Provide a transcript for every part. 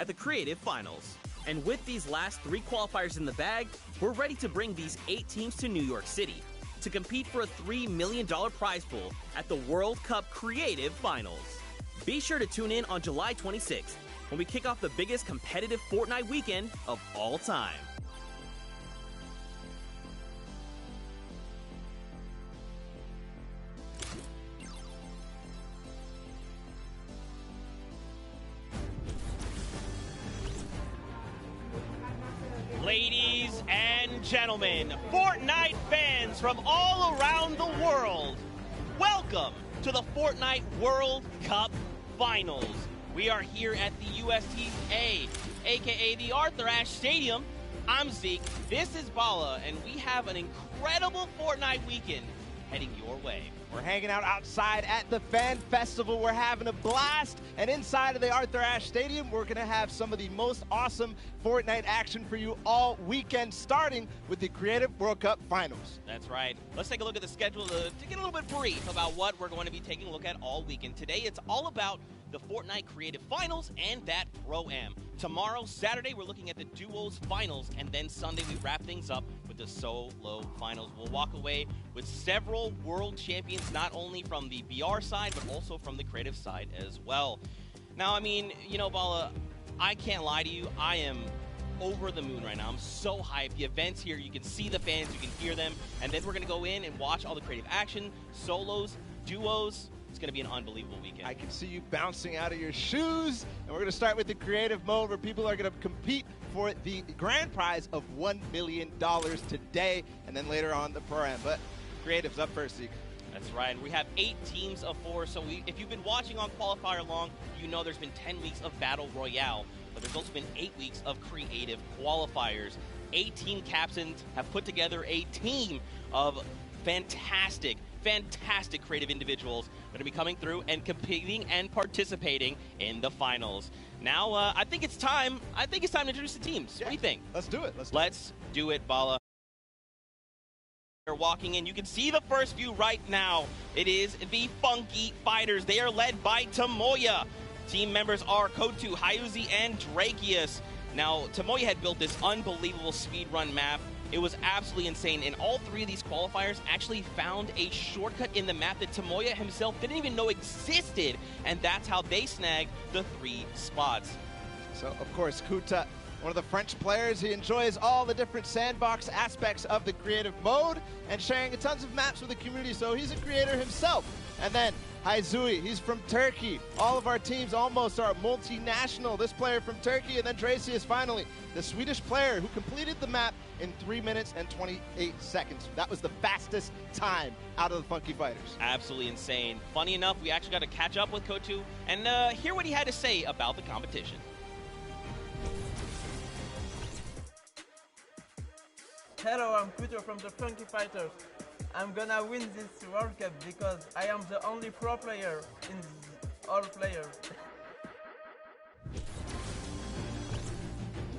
at the Creative Finals. And with these last 3 qualifiers in the bag, we're ready to bring these 8 teams to New York City to compete for a $3 million prize pool at the World Cup Creative Finals. Be sure to tune in on July 26th when we kick off the biggest competitive Fortnite weekend of all time. Ladies and gentlemen, Fortnite fans from all around the world, welcome to the Fortnite World Cup Finals. We are here at the USTA, aka the Arthur Ashe Stadium. I'm Zeke, this is Bala, and we have an incredible Fortnite weekend heading your way. We're hanging out outside at the Fan Festival. We're having a blast. And inside of the Arthur Ashe Stadium, we're going to have some of the most awesome Fortnite action for you all weekend, starting with the Creative World Cup Finals. That's right. Let's take a look at the schedule to get a little bit brief about what we're going to be taking a look at all weekend. Today, it's all about the Fortnite Creative Finals and that Pro-Am. Tomorrow, Saturday, we're looking at the Duos Finals, and then Sunday we wrap things up with the Solo Finals. We'll walk away with several world champions, not only from the BR side, but also from the creative side as well. Now, I mean, you know, Bala, I can't lie to you. I am over the moon right now. I'm so hyped. The event's here. You can see the fans. You can hear them. And then we're going to go in and watch all the creative action, solos, duos. It's going to be an unbelievable weekend. I can see you bouncing out of your shoes. And we're going to start with the creative mode, where people are going to compete for the grand prize of $1 million today, and then later on the Pro-Am. But creative's up first, Zeke. That's right. We have 8 teams of 4. So if you've been watching on Qualifier long, you know there's been 10 weeks of Battle Royale. But there's also been 8 weeks of creative qualifiers. 18 captains have put together a team of fantastic creative individuals that are going to be coming through and competing and participating in the finals. Now, I think it's time to introduce the teams. Yeah. What do you think? Let's do it. Let's do it, Bala. They're walking in. You can see the first view right now. It is the Funky Fighters. They are led by Tomoya. Team members are Kotu, Hyuzi, and Drakius. Now, Tomoya had built this unbelievable speedrun map. It was absolutely insane, and all 3 of these qualifiers actually found a shortcut in the map that Tomoya himself didn't even know existed, and that's how they snagged the 3 spots. So, of course, Kuta, one of the French players, he enjoys all the different sandbox aspects of the creative mode and sharing tons of maps with the community, so he's a creator himself. And then Hyuzi, he's from Turkey. All of our teams almost are multinational. This player from Turkey, and then Tracy is finally the Swedish player who completed the map in 3 minutes and 28 seconds. That was the fastest time out of the Funky Fighters. Absolutely insane. Funny enough, we actually got to catch up with Kotu and hear what he had to say about the competition. Hello, I'm Peter from the Funky Fighters. I'm gonna win this World Cup because I am the only pro player in all players.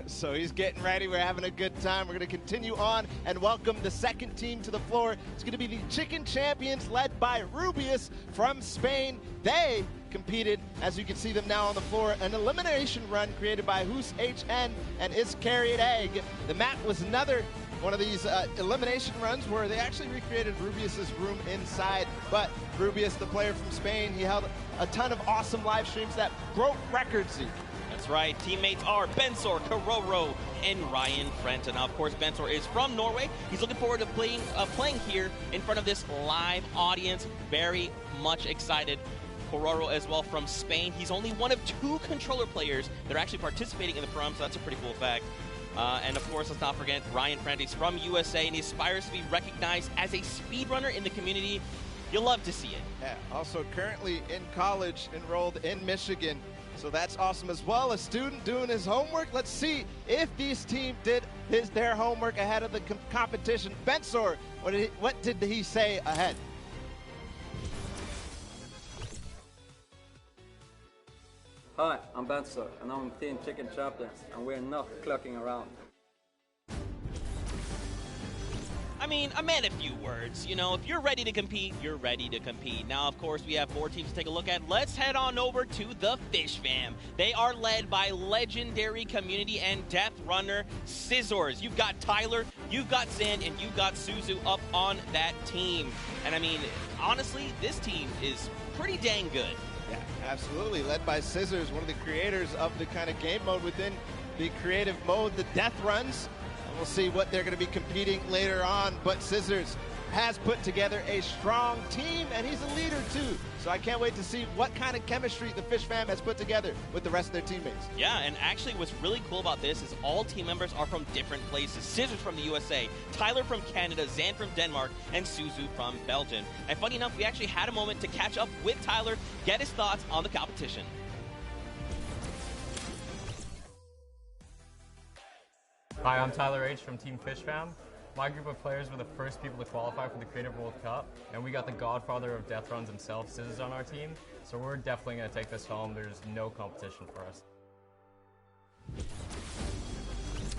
So he's getting ready. We're having a good time. We're going to continue on and welcome the second team to the floor. It's going to be the Chicken Champions, led by Rubius from Spain. They competed, as you can see them now on the floor, an elimination run created by Hoos HN and Is Carried Egg. The map was another one of these elimination runs where they actually recreated Rubius's room inside. But Rubius, the player from Spain, he held a ton of awesome live streams that broke records. That's right. Teammates are Bensor, Karoro, and Ryan Frenta. Now, of course, Bensor is from Norway. He's looking forward to playing here in front of this live audience. Very much excited. Karoro as well from Spain. He's only one of 2 controller players that are actually participating in the Pro-Am, so that's a pretty cool fact. And of course, let's not forget Ryan Frenta. He's from USA, and he aspires to be recognized as a speedrunner in the community. You'll love to see it. Yeah, also currently in college, enrolled in Michigan. So that's awesome as well. A student doing his homework. Let's see if these teams did their homework ahead of the competition. Bensor, what did he say ahead? Hi, I'm Bensor, and I'm Team Chicken Champions, and we're not clocking around. I mean, I meant a few words. You know, if you're ready to compete, you're ready to compete. Now, of course, we have 4 teams to take a look at. Let's head on over to the Fish Fam. They are led by legendary community and death runner Scissors. You've got Tyler, you've got Zan, and you've got Suzu up on that team. And I mean, honestly, this team is pretty dang good. Yeah, absolutely. Led by Scissors, one of the creators of the kind of game mode within the creative mode, the death runs. And we'll see what they're going to be competing later on. But Scissors has put together a strong team, and he's a leader too. So I can't wait to see what kind of chemistry the Fish Fam has put together with the rest of their teammates. Yeah, and actually what's really cool about this is all team members are from different places. Scissors from the USA, Tyler from Canada, Zan from Denmark, and Suzu from Belgium. And funny enough, we actually had a moment to catch up with Tyler, get his thoughts on the competition. Hi, I'm Tyler H. from Team Fish Fam. My group of players were the first people to qualify for the Creative World Cup, and we got the godfather of death runs himself, Scissors, on our team, so we're definitely going to take this home. There's no competition for us.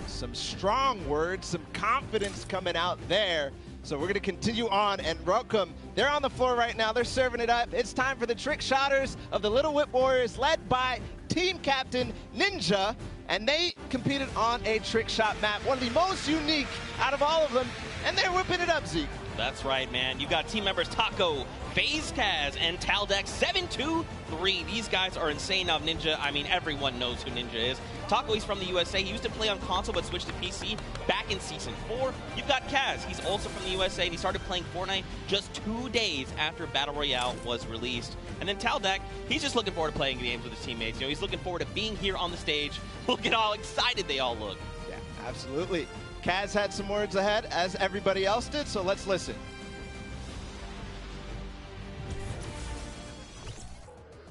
Some strong words, some confidence coming out there. So we're going to continue on and welcome. They're on the floor right now. They're serving it up. It's time for the trick shotters of the Little Whip Warriors, led by team captain Ninja. And they competed on a trick shot map, one of the most unique out of all of them. And they're whipping it up, Zeke. That's right, man. You got team members Taco, FaZe Kaz, and Taldex 723. These guys are insane. Now, Ninja, I mean, everyone knows who Ninja is. Taco, he's from the USA. He used to play on console but switched to PC back in Season 4. You've got Kaz. He's also from the USA, and he started playing Fortnite just 2 days after Battle Royale was released. And then Taldex, he's just looking forward to playing games with his teammates. You know, he's looking forward to being here on the stage. Look at how excited they all look. Yeah, absolutely. Kaz had some words ahead, as everybody else did, so let's listen.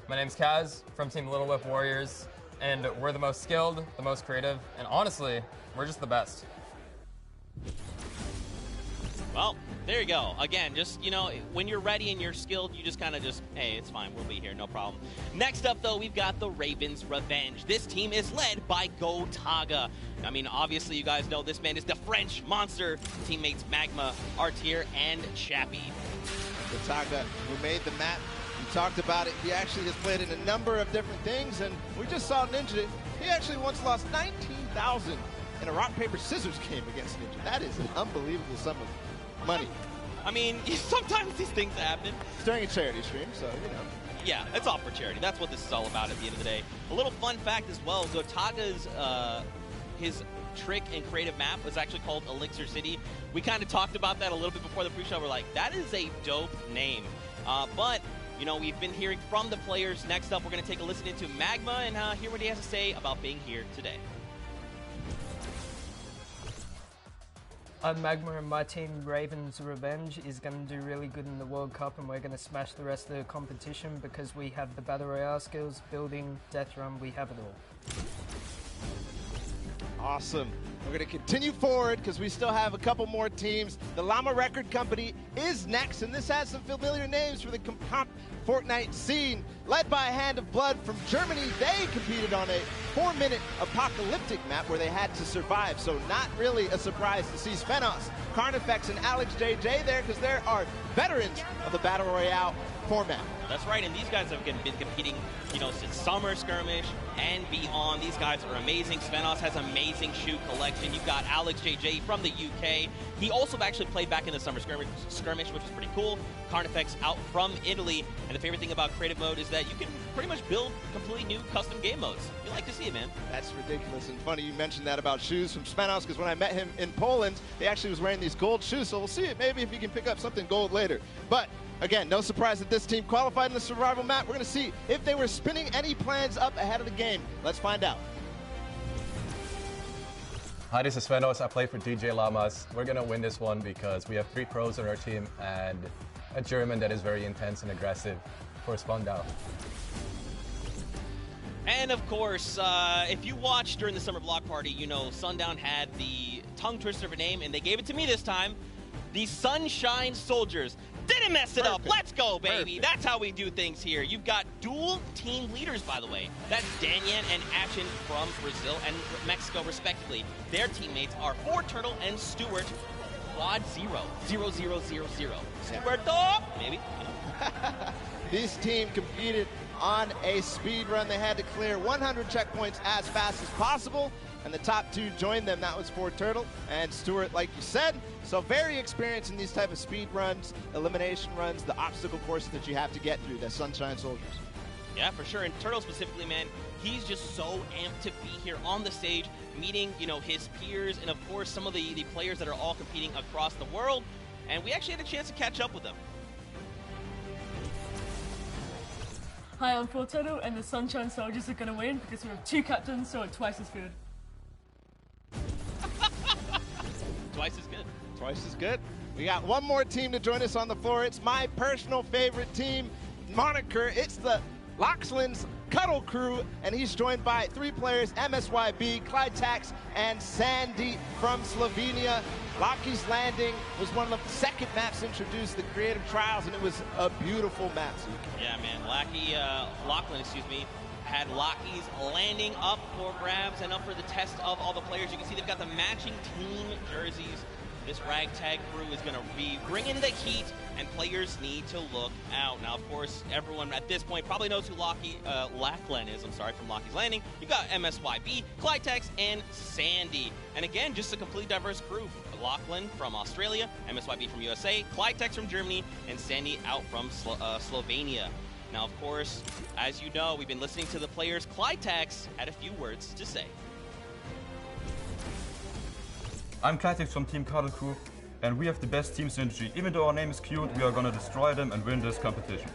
My name's Kaz from Team Little Whip Warriors, and we're the most skilled, the most creative, and honestly, we're just the best. Well, there you go. Again, just, you know, when you're ready and you're skilled, you just kind of just, hey, it's fine. We'll be here. No problem. Next up, though, we've got the Ravens Revenge. This team is led by Gotaga. I mean, obviously, you guys know this man is the French monster. Teammates Magma, Artier, and Chappie. Gotaga, who made the map. We talked about it. He actually has played in a number of different things, and we just saw Ninja. He actually once lost 19,000 in a rock, paper, scissors game against Ninja. That is an unbelievable sum of money. I mean, sometimes these things happen. It's during a charity stream, so, you know. Yeah, it's all for charity. That's what this is all about at the end of the day. A little fun fact as well, Gotaga's, his trick and creative map was actually called Elixir City. We kind of talked about that a little bit before the pre-show. We're like, that is a dope name. But, you know, we've been hearing from the players. Next up, we're going to take a listen into Magma and hear what he has to say about being here today. I'm Magma, and my team, Ravens Revenge, is going to do really good in the World Cup, and we're going to smash the rest of the competition because we have the Battle Royale skills, building, death run, we have it all. Awesome. We're going to continue forward because we still have a couple more teams. The Llama Record Company is next, and this has some familiar names for the Fortnite scene. Led by a Hand of Blood from Germany, they competed on a 4-minute apocalyptic map where they had to survive, so not really a surprise to see Svenos, Carnifex, and Alex JJ there because there are veterans of the Battle Royale format. That's right, and these guys have been competing, you know, since Summer Skirmish and beyond. These guys are amazing. Svenos has amazing shoe collection. You've got Alex JJ from the UK. He also actually played back in the Summer Skirmish, which is pretty cool. Carnifex out from Italy, and the favorite thing about creative mode is that you can pretty much build completely new custom game modes. You like to see it, man. That's ridiculous and funny you mentioned that about shoes from Svenos, because when I met him in Poland, he actually was wearing these gold shoes, so we'll see it maybe if he can pick up something gold later. But again, no surprise that this team qualified in the survival map. We're going to see if they were spinning any plans up ahead of the game. Let's find out. Hi, this is Svenos. I play for DJ Llamas. We're going to win this one because we have 3 pros on our team and a German that is very intense and aggressive for Spandau. And of course, if you watched during the Summer Block Party, you know Sundown had the tongue twister of a name, and they gave it to me this time. The Sunshine Soldiers. Didn't mess it up. Let's go, baby. That's how we do things here. You've got dual team leaders, by the way. That's Danyan and Action from Brazil and Mexico, respectively. Their teammates are Turtle and Stewart Squad 0. Super top, maybe. This team competed on a speed run. They had to clear 100 checkpoints as fast as possible, and the top two joined them. That was Turtle and Stuart, like you said. So very experienced in these type of speed runs, elimination runs, the obstacle courses that you have to get through, the Sunshine Soldiers. Yeah, for sure. And Turtle specifically, man, he's just so amped to be here on the stage, meeting, his peers, and of course some of the players that are all competing across the world. And we actually had a chance to catch up with them. Hi, I'm Fortnite, and the Sunshine Soldiers are going to win because we have 2 captains, so twice as good. Twice as good. Twice as good. We got one more team to join us on the floor. It's my personal favorite team moniker. It's the Loxland's Cuddle Crew, and he's joined by 3 players, MSYB, Clyde Tax, and Sandy from Slovenia. Lockie's Landing was one of the second maps introduced, the creative trials, and it was a beautiful map. Yeah, man. Lachlan, had Lockie's Landing up for grabs and up for the test of all the players. You can see they've got the matching team jerseys. This ragtag crew is going to be bringing the heat, and players need to look out. Now, of course, everyone at this point probably knows who Lachlan is. From Lockie's Landing. You've got MSYB, Clytex, and Sandy. And again, just a completely diverse group. Lachlan from Australia, MSYB from USA, Clytex from Germany, and Sandy out from Slovenia. Now, of course, as you know, we've been listening to the players. Clytex had a few words to say. I'm Clytex from Team Cuddle Crew, and we have the best team synergy. Even though our name is cute, we are gonna destroy them and win this competition.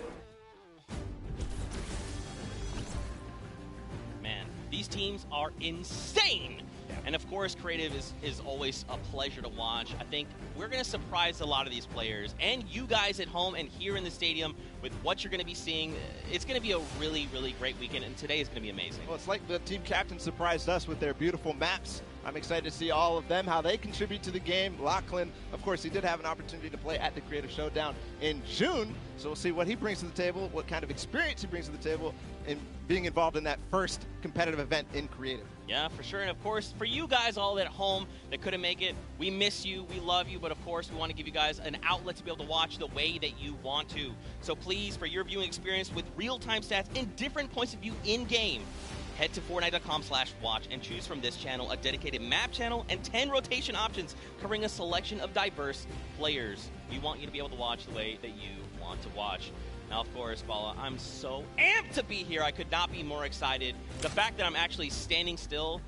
Man, these teams are insane! And of course, creative is always a pleasure to watch. I think we're going to surprise a lot of these players and you guys at home and here in the stadium with what you're going to be seeing. It's going to be a really, really great weekend, and today is going to be amazing. Well, it's like the team captain surprised us with their beautiful maps. I'm excited to see all of them, how they contribute to the game. Lachlan, of course, he did have an opportunity to play at the Creative Showdown in June, so we'll see what he brings to the table, what kind of experience he brings to the table in being involved in that first competitive event in Creative. Yeah, for sure. And of course, for you guys all at home that couldn't make it, we miss you, we love you, but of course, we want to give you guys an outlet to be able to watch the way that you want to. So please, for your viewing experience with real-time stats and different points of view in-game, head to Fortnite.com/watch and choose from this channel a dedicated map channel and 10 rotation options covering a selection of diverse players. We want you to be able to watch the way that you want to watch. Now, of course, Bala, I'm so amped to be here. I could not be more excited. The fact that I'm actually standing still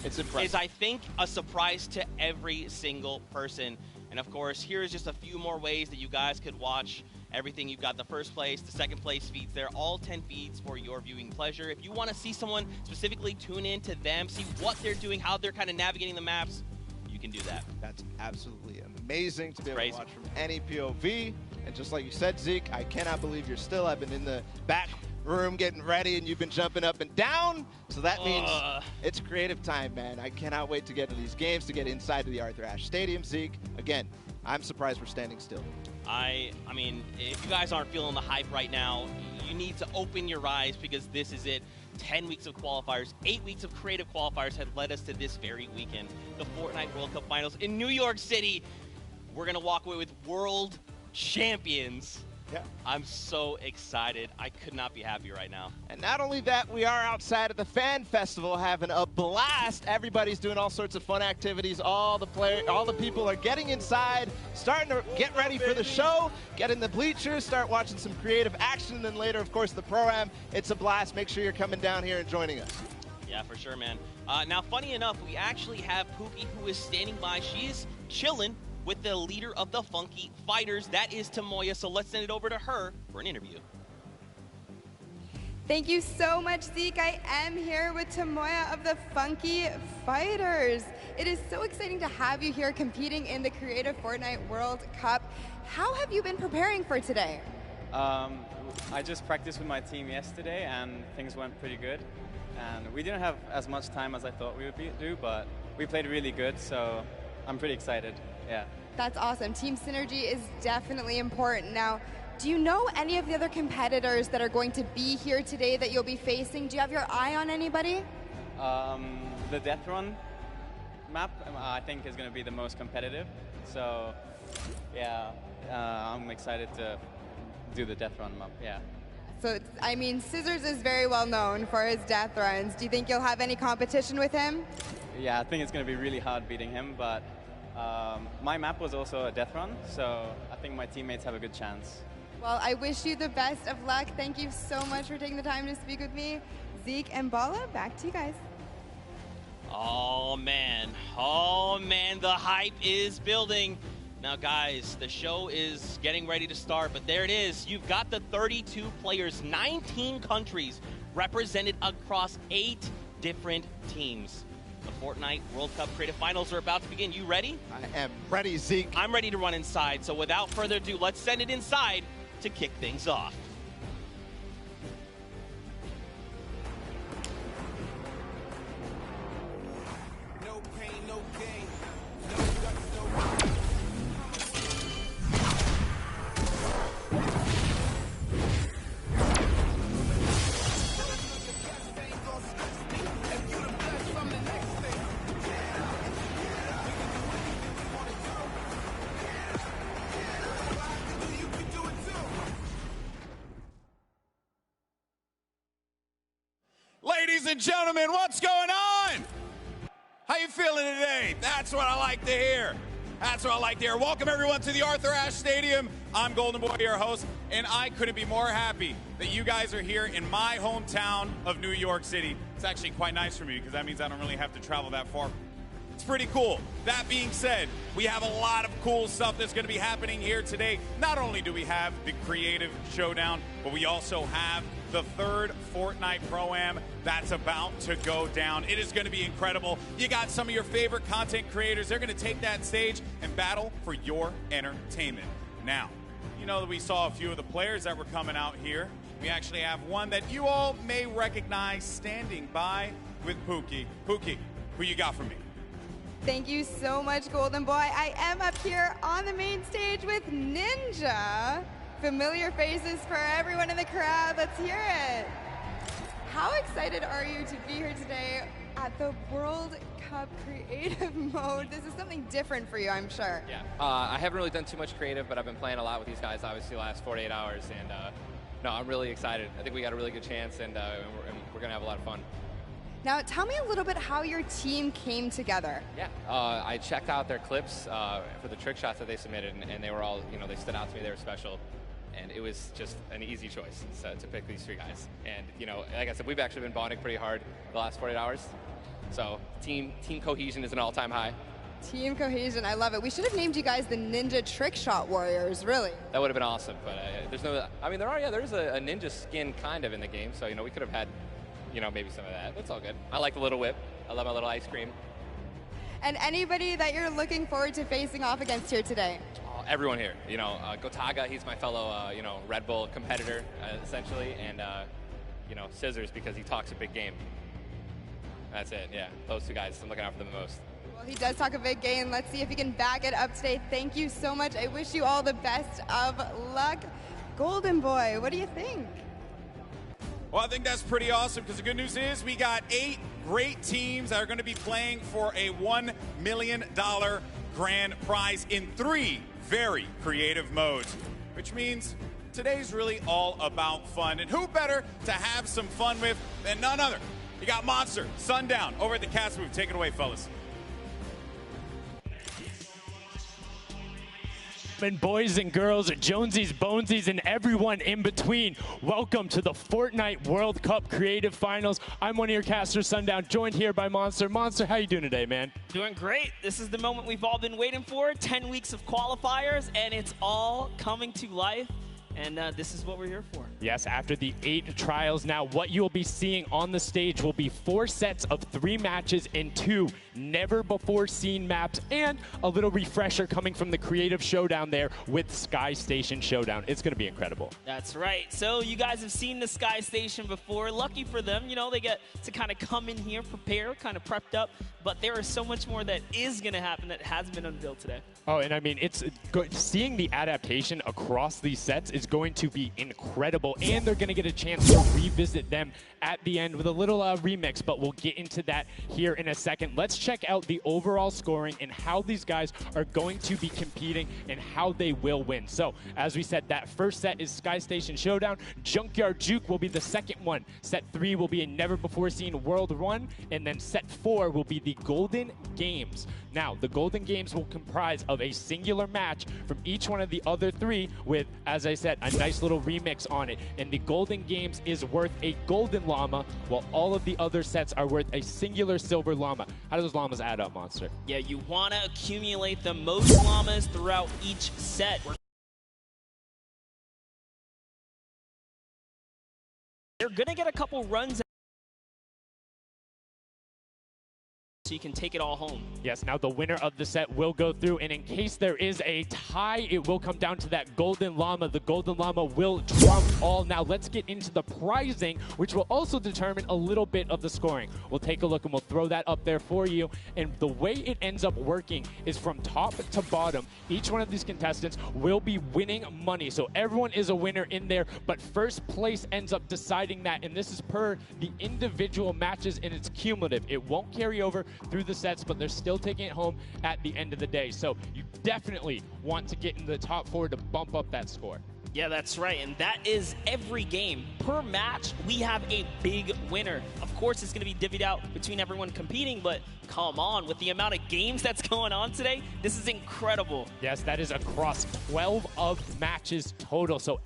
is, I think, a surprise to every single person. And, of course, here's just a few more ways that you guys could watch everything. You've got the first place, the second place feeds there, all 10 feeds for your viewing pleasure. If you want to see someone specifically, tune in to them, see what they're doing, how they're kind of navigating the maps, you can do that. That's absolutely amazing to be able to watch from any POV. And just like you said, Zeke, I cannot believe you're still. I've been in the back room getting ready, and you've been jumping up and down. So that means it's creative time, man. I cannot wait to get to these games, to get inside to the Arthur Ashe Stadium, Zeke. Again, I'm surprised we're standing still. I mean, if you guys aren't feeling the hype right now, you need to open your eyes because this is it. 10 weeks of qualifiers, 8 weeks of creative qualifiers have led us to this very weekend. The Fortnite World Cup Finals in New York City. We're going to walk away with world champions. Yeah. I'm so excited. I could not be happier right now. And not only that, we are outside at the Fan Festival having a blast. Everybody's doing all sorts of fun activities. All the people are getting inside, starting to get ready for the show, get in the bleachers, start watching some creative action, and then later, of course, the Pro-Am. It's a blast. Make sure you're coming down here and joining us. Yeah, for sure, man. Now, funny enough, we actually have Pookie, who is standing by. She's chilling with the leader of the Funky Fighters. That is Tamoya, so let's send it over to her for an interview. Thank you so much, Zeke. I am here with Tamoya of the Funky Fighters. It is so exciting to have you here competing in the Creative Fortnite World Cup. How have you been preparing for today? I just practiced with my team yesterday, and things went pretty good. And we didn't have as much time as I thought we would do, but we played really good, so I'm pretty excited. Yeah. That's awesome. Team synergy is definitely important. Now, do you know any of the other competitors that are going to be here today that you'll be facing? Do you have your eye on anybody? The Death Run map, I think, is going to be the most competitive. So, yeah, I'm excited to do the death run up. Yeah. So, I mean, Scissors is very well known for his death runs. Do you think you'll have any competition with him? Yeah, I think it's going to be really hard beating him, but my map was also a death run, so I think my teammates have a good chance. Well, I wish you the best of luck. Thank you so much for taking the time to speak with me. Zeke and Bala, back to you guys. Oh man, the hype is building. Now guys, the show is getting ready to start, but there it is. You've got the 32 players, 19 countries represented across 8 different teams. The Fortnite World Cup Creative Finals are about to begin. You ready? I am ready, Zeke. I'm ready to run inside, so without further ado, let's send it inside to kick things off. No pain, no gain. No guts, no Ladies and gentlemen, what's going on? How you feeling today? That's what I like to hear. That's what I like to hear. Welcome everyone to the Arthur Ashe Stadium. I'm Golden Boy, your host, and I couldn't be more happy that you guys are here in my hometown of New York City. It's actually quite nice for me because that means I don't really have to travel that far. It's pretty cool. That being said, we have a lot of cool stuff that's going to be happening here today. Not only do we have the Creative Showdown, but we also have the third Fortnite Pro-Am that's about to go down. It is going to be incredible. You got some of your favorite content creators. They're going to take that stage and battle for your entertainment. Now, you know that we saw a few of the players that were coming out here. We actually have one that you all may recognize standing by with Pookie. Pookie, who you got for me? Thank you so much, Golden Boy. I am up here on the main stage with Ninja. Familiar faces for everyone in the crowd. Let's hear it. How excited are you to be here today at the World Cup Creative Mode? This is something different for you, I'm sure. Yeah, I haven't really done too much creative, but I've been playing a lot with these guys, obviously, the last 48 hours. And no, I'm really excited. I think we got a really good chance, and we're going to have a lot of fun. Now, tell me a little bit how your team came together. Yeah, I checked out their clips for the trick shots that they submitted, and they were all, they stood out to me. They were special. And it was just an easy choice to pick these 3 guys. And, like I said, we've actually been bonding pretty hard the last 48 hours. So team cohesion is an all-time high. Team cohesion, I love it. We should have named you guys the Ninja Trick Shot Warriors, really. That would have been awesome. But there's no, I mean, there's a ninja skin kind of in the game. So, we could have had, maybe some of that. It's all good. I like the little whip. I love my little ice cream. And anybody that you're looking forward to facing off against here today? Everyone here, Gotaga, he's my fellow, Red Bull competitor, essentially, and, Scissors because he talks a big game. That's it, yeah. Those 2 guys, I'm looking out for them the most. Well, he does talk a big game. Let's see if he can back it up today. Thank you so much. I wish you all the best of luck. Golden Boy, what do you think? Well, I think that's pretty awesome because the good news is we got 8 great teams that are going to be playing for a $1 million grand prize in 3 very creative modes, which means today's really all about fun. And who better to have some fun with than none other? You got Monster, Sundown, over at the Cast Booth. Take it away, fellas. And boys and girls, Jonesies, Bonesies, and everyone in between, welcome to the Fortnite World Cup Creative Finals. I'm one of your casters, Sundown, joined here by Monster. Monster, how you doing today, man? Doing great. This is the moment we've all been waiting for. 10 weeks of qualifiers, and it's all coming to life. And this is what we're here for. Yes, after the 8 trials now, what you'll be seeing on the stage will be 4 sets of 3 matches in 2 never-before-seen maps, and a little refresher coming from the Creative Showdown there with Sky Station Showdown. It's going to be incredible. That's right. So you guys have seen the Sky Station before. Lucky for them, they get to kind of come in here, prepare, kind of prepped up. But there is so much more that is going to happen that hasn't been unveiled today. Oh, and I mean, it's good. Seeing the adaptation across these sets is is going to be incredible, and they're going to get a chance to revisit them at the end with a little remix, but we'll get into that here in a second. Let's check out the overall scoring and how these guys are going to be competing and how they will win. So, as we said, that first set is Sky Station Showdown. Junkyard Juke will be the second one. Set 3 will be a never-before-seen World Run, and then set 4 will be the Golden Games. Now, the Golden Games will comprise of a singular match from each one of the other 3 with, as I said, a nice little remix on it. And the Golden Games is worth a golden llama, while all of the other sets are worth a singular silver llama. How do those llamas add up, Monster? Yeah, you want to accumulate the most llamas throughout each set. They're going to get a couple runs so you can take it all home. Yes, now the winner of the set will go through, and in case there is a tie, it will come down to that golden llama. The golden llama will trump all. Now let's get into the prizing, which will also determine a little bit of the scoring. We'll take a look and we'll throw that up there for you. And the way it ends up working is from top to bottom. Each one of these contestants will be winning money. So everyone is a winner in there, but first place ends up deciding that. And this is per the individual matches, and it's cumulative. It won't carry over through the sets, but they're still taking it home at the end of the day. So you definitely want to get in the top 4 to bump up that score. Yeah, that's right, and that is every game. Per match, we have a big winner. Of course, it's going to be divvied out between everyone competing, but come on, with the amount of games that's going on today, this is incredible. Yes, that is across 12 of matches total. So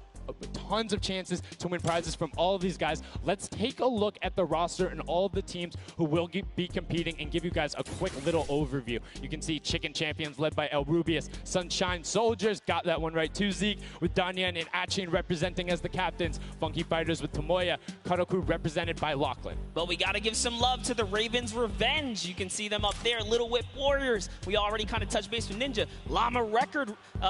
tons of chances to win prizes from all of these guys. Let's take a look at the roster and all of the teams who will be competing and give you guys a quick little overview. You can see Chicken Champions led by El Rubius, Sunshine Soldiers, got that one right too, Zeke, with Danyan and Achin representing as the captains, Funky Fighters with Tomoya, Karoku represented by Lachlan. But we got to give some love to the Ravens Revenge. You can see them up there, Little Whip Warriors. We already kind of touched base with Ninja. Llama Record,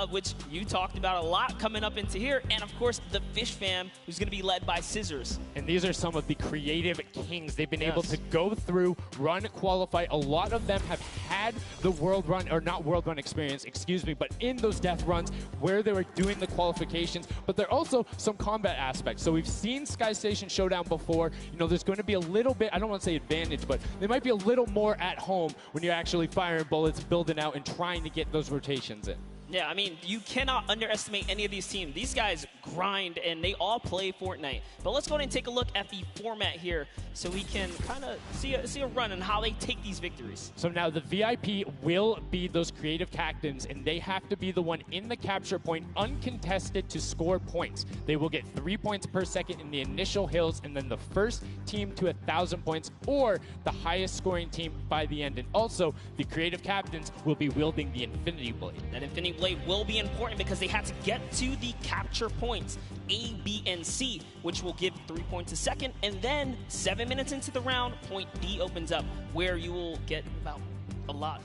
which you talked about a lot coming up into here, and of course the Fish Fam, who's going to be led by Scissors. And these are some of the creative kings. They've been able to go through, run, qualify. A lot of them have had the world run, or not world run experience, excuse me, but in those death runs where they were doing the qualifications, but there are also some combat aspects. So we've seen Sky Station Showdown before. You know, there's going to be a little bit, I don't want to say advantage, but they might be a little more at home when you're actually firing bullets, building out, and trying to get those rotations in. Yeah, I mean, you cannot underestimate any of these teams. These guys grind, and they all play Fortnite. But let's go ahead and take a look at the format here so we can kind of see a run on how they take these victories. So now the VIP will be those creative captains, and they have to be the one in the capture point, uncontested, to score points. They will get 3 points per second in the initial hills, and then the first team to 1,000 points, or the highest scoring team by the end. And also, the creative captains will be wielding the Infinity Blade. That Infinity Blade will be important because they had to get to the capture points A, B, and C, which will give 3 points a second, and then 7 minutes into the round, point D opens up, where you will get about a lot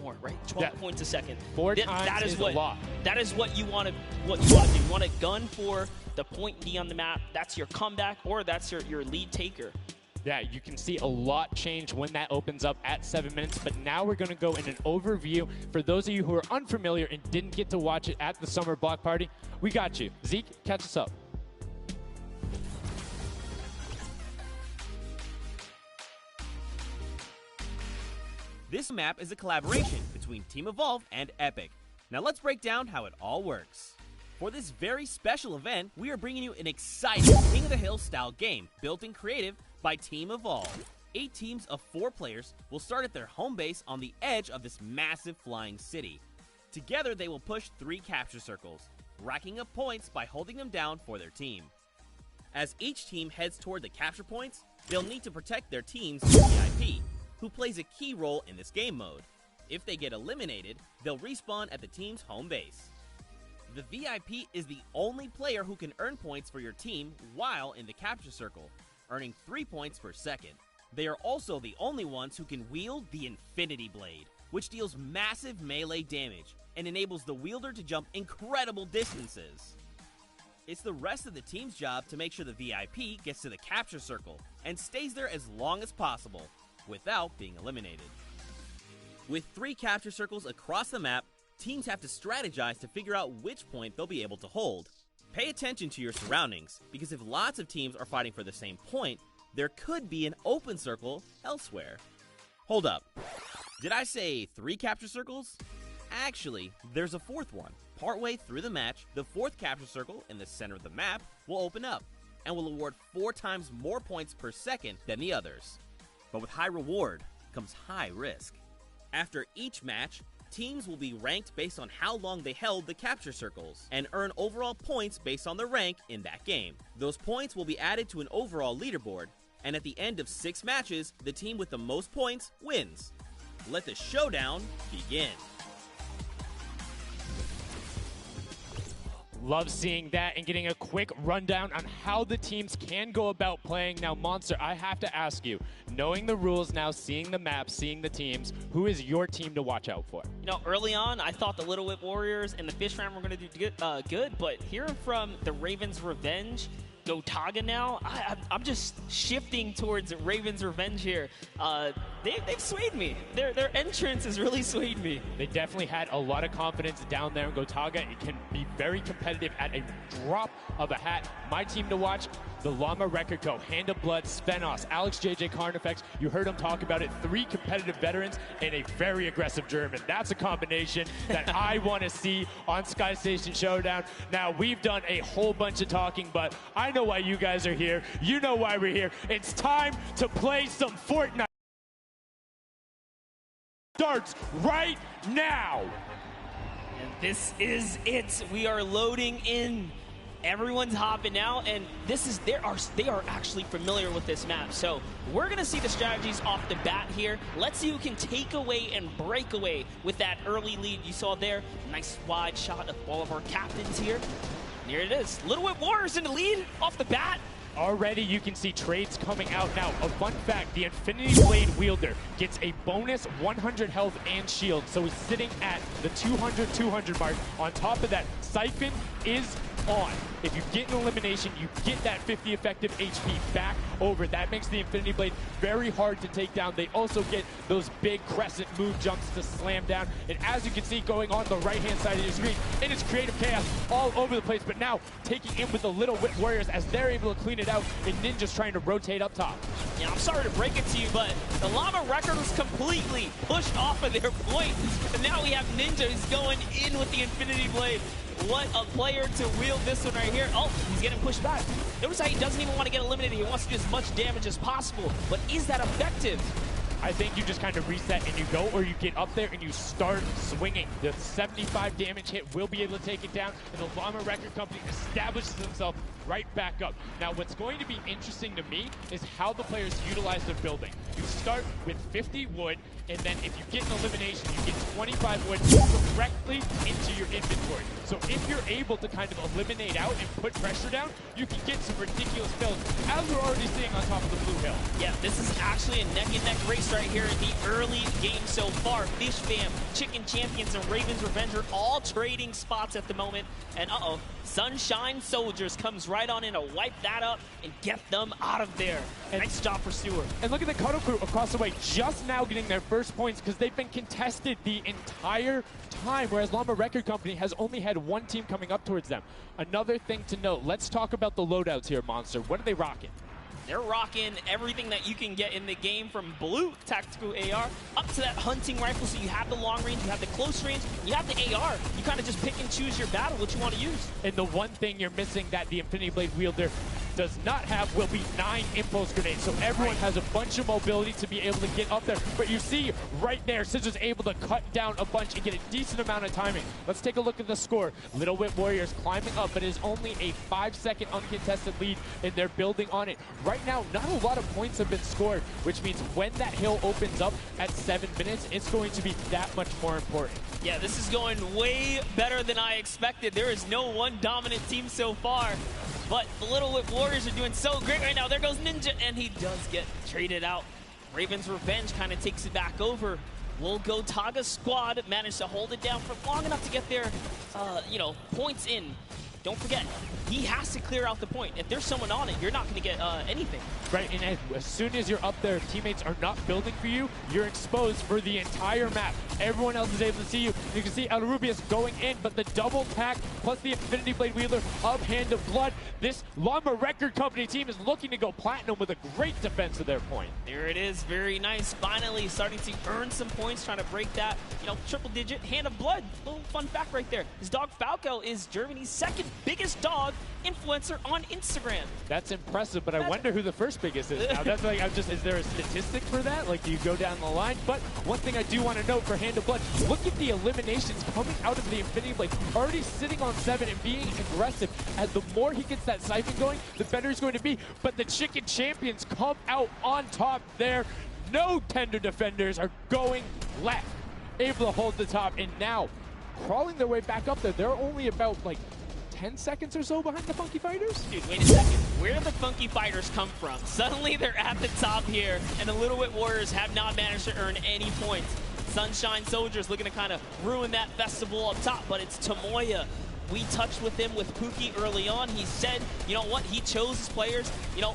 more, right? 12 points a second. Four times is a lot. That is what you want to do. You want to gun for the point D on the map. That's your comeback, or that's your lead taker. Yeah, you can see a lot change when that opens up at 7 minutes, but now we're going to go in an overview. For those of you who are unfamiliar and didn't get to watch it at the summer block party, we got you. Zeke, catch us up. This map is a collaboration between Team Evolve and Epic. Now let's break down how it all works. For this very special event, we are bringing you an exciting King of the Hill style game built in creative by Team Evolve. 8 teams of 4 players will start at their home base on the edge of this massive flying city. Together, they will push 3 capture circles, racking up points by holding them down for their team. As each team heads toward the capture points, they'll need to protect their team's VIP, who plays a key role in this game mode. If they get eliminated, they'll respawn at the team's home base. The VIP is the only player who can earn points for your team while in the capture circle, earning 3 points per second. They are also the only ones who can wield the Infinity Blade, which deals massive melee damage and enables the wielder to jump incredible distances. It's the rest of the team's job to make sure the VIP gets to the capture circle and stays there as long as possible without being eliminated. With 3 capture circles across the map, teams have to strategize to figure out which point they'll be able to hold. Pay attention to your surroundings, because if lots of teams are fighting for the same point, there could be an open circle elsewhere. Hold up. Did I say 3 capture circles? Actually, there's a 4th one. Partway through the match, the 4th capture circle in the center of the map will open up and will award 4 times more points per second than the others. But with high reward comes high risk. After each match, teams will be ranked based on how long they held the capture circles and earn overall points based on their rank in that game. Those points will be added to an overall leaderboard, and at the end of 6 matches, the team with the most points wins. Let the showdown begin. Love seeing that and getting a quick rundown on how the teams can go about playing. Now, Monster, I have to ask you, knowing the rules now, seeing the map, seeing the teams, who is your team to watch out for? You know, early on, I thought the Little Whip Warriors and the Fish Fam were going to do good, but hearing from the Ravens Revenge, Gotaga now, I'm just shifting towards Ravens Revenge here. They've swayed me. Their entrance has really swayed me. They definitely had a lot of confidence down there in Gotaga. It can be very competitive at a drop of a hat. My team to watch, the Llama Record Co., Hand of Blood, Spenos, Alex JJ Carnifex. You heard him talk about it. 3 competitive veterans and a very aggressive German. That's a combination that I want to see on Sky Station Showdown. Now, we've done a whole bunch of talking, but I know why you guys are here. You know why we're here. It's time to play some Fortnite. Starts right now. And this is it. We are loading in. Everyone's hopping out, and they are actually familiar with this map. So we're gonna see the strategies off the bat here. Let's see who can take away and break away with that early lead you saw there. Nice wide shot of all of our captains here. And here it is. Little Whip Warriors in the lead off the bat. Already you can see trades coming out now. A fun fact, the Infinity Blade wielder gets a bonus 100 health and shield. So he's sitting at the 200 mark. On top of that, Siphon is on. If you get an elimination, you get that 50 effective HP back over. That makes the Infinity Blade very hard to take down. They also get those big crescent move jumps to slam down. And as you can see going on the right-hand side of your screen, it is creative chaos all over the place. But now taking in with the Little Whip Warriors as they're able to clean it out, and Ninja's trying to rotate up top. Yeah, I'm sorry to break it to you, but the Llama Record was completely pushed off of their point. And now we have Ninja who's going in with the Infinity Blade. What a player to wield this one right here. Oh, he's getting pushed back. Notice how he doesn't even want to get eliminated. He wants to do as much damage as possible. But is that effective? I think you just kind of reset and you go, or you get up there and you start swinging. The 75 damage hit will be able to take it down, and the Llama Record Company establishes himself right back up. Now, what's going to be interesting to me is how the players utilize their building. You start with 50 wood, and then if you get an elimination, you get 25 wood directly into your inventory. So if you're able to kind of eliminate out and put pressure down, you can get some ridiculous builds, as we're already seeing on top of the Blue Hill. Yeah, this is actually a neck-and-neck race right here in the early game so far. Fish Fam, Chicken Champions, and Ravens Revenge are all trading spots at the moment. And Sunshine Soldiers comes right on in to wipe that up and get them out of there. And nice job for Stewart. And look at the Cuddle Crew across the way, just now getting their first points because they've been contested the entire time, whereas Llama Record Company has only had one team coming up towards them. Another thing to note, let's talk about the loadouts here, Monster. What are they rocking? They're rocking everything that you can get in the game, from blue tactical AR up to that hunting rifle. So you have the long range, you have the close range, you have the AR. You kind of just pick and choose your battle, what you want to use. And the one thing you're missing that the Infinity Blade wielder does not have will be 9 impulse grenades. So everyone has a bunch of mobility to be able to get up there. But you see right there, Scissor's able to cut down a bunch and get a decent amount of timing. Let's take a look at the score. Little Whip Warriors climbing up, but it is only a 5-second uncontested lead, and they're building on it. Right now, not a lot of points have been scored, which means when that hill opens up at 7 minutes, it's going to be that much more important. Yeah, this is going way better than I expected. There is no one dominant team so far, but the Little Whip Warriors are doing so great right now. There goes Ninja, and he does get traded out. Ravens Revenge kind of takes it back over. Will Gotaga squad manage to hold it down for long enough to get their, points in? don't forget, he has to clear out the point. If there's someone on it, you're not going to get anything. Right, and as soon as you're up there, teammates are not building for you, you're exposed for the entire map. Everyone else is able to see you. You can see El Rubius going in, but the double tack plus the Infinity Blade wielder of Hand of Blood. This Llama Record Company team is looking to go platinum with a great defense of their point. There it is, very nice. Finally starting to earn some points, trying to break that, triple digit Hand of Blood. Little fun fact right there. His dog Falco is Germany's second biggest dog influencer on Instagram. That's impressive, but I wonder who the first biggest is now. That's like, is there a statistic for that? Like, do you go down the line? But one thing I do want to note for Hand of Blood, look at the eliminations coming out of the Infinity Blade. Already sitting on 7 and being aggressive. As the more he gets that siphon going, the better he's going to be. But the Chicken Champions come out on top there. No tender defenders are going left. Able to hold the top, and now crawling their way back up there. They're only about like 10 seconds or so behind the Funky Fighters? Dude, wait a second. Where did the Funky Fighters come from? Suddenly they're at the top here, and the Little Wit Warriors have not managed to earn any points. Sunshine Soldiers looking to kind of ruin that festival up top, but it's Tomoya. We touched with him with Pookie early on. He said, you know what, he chose his players,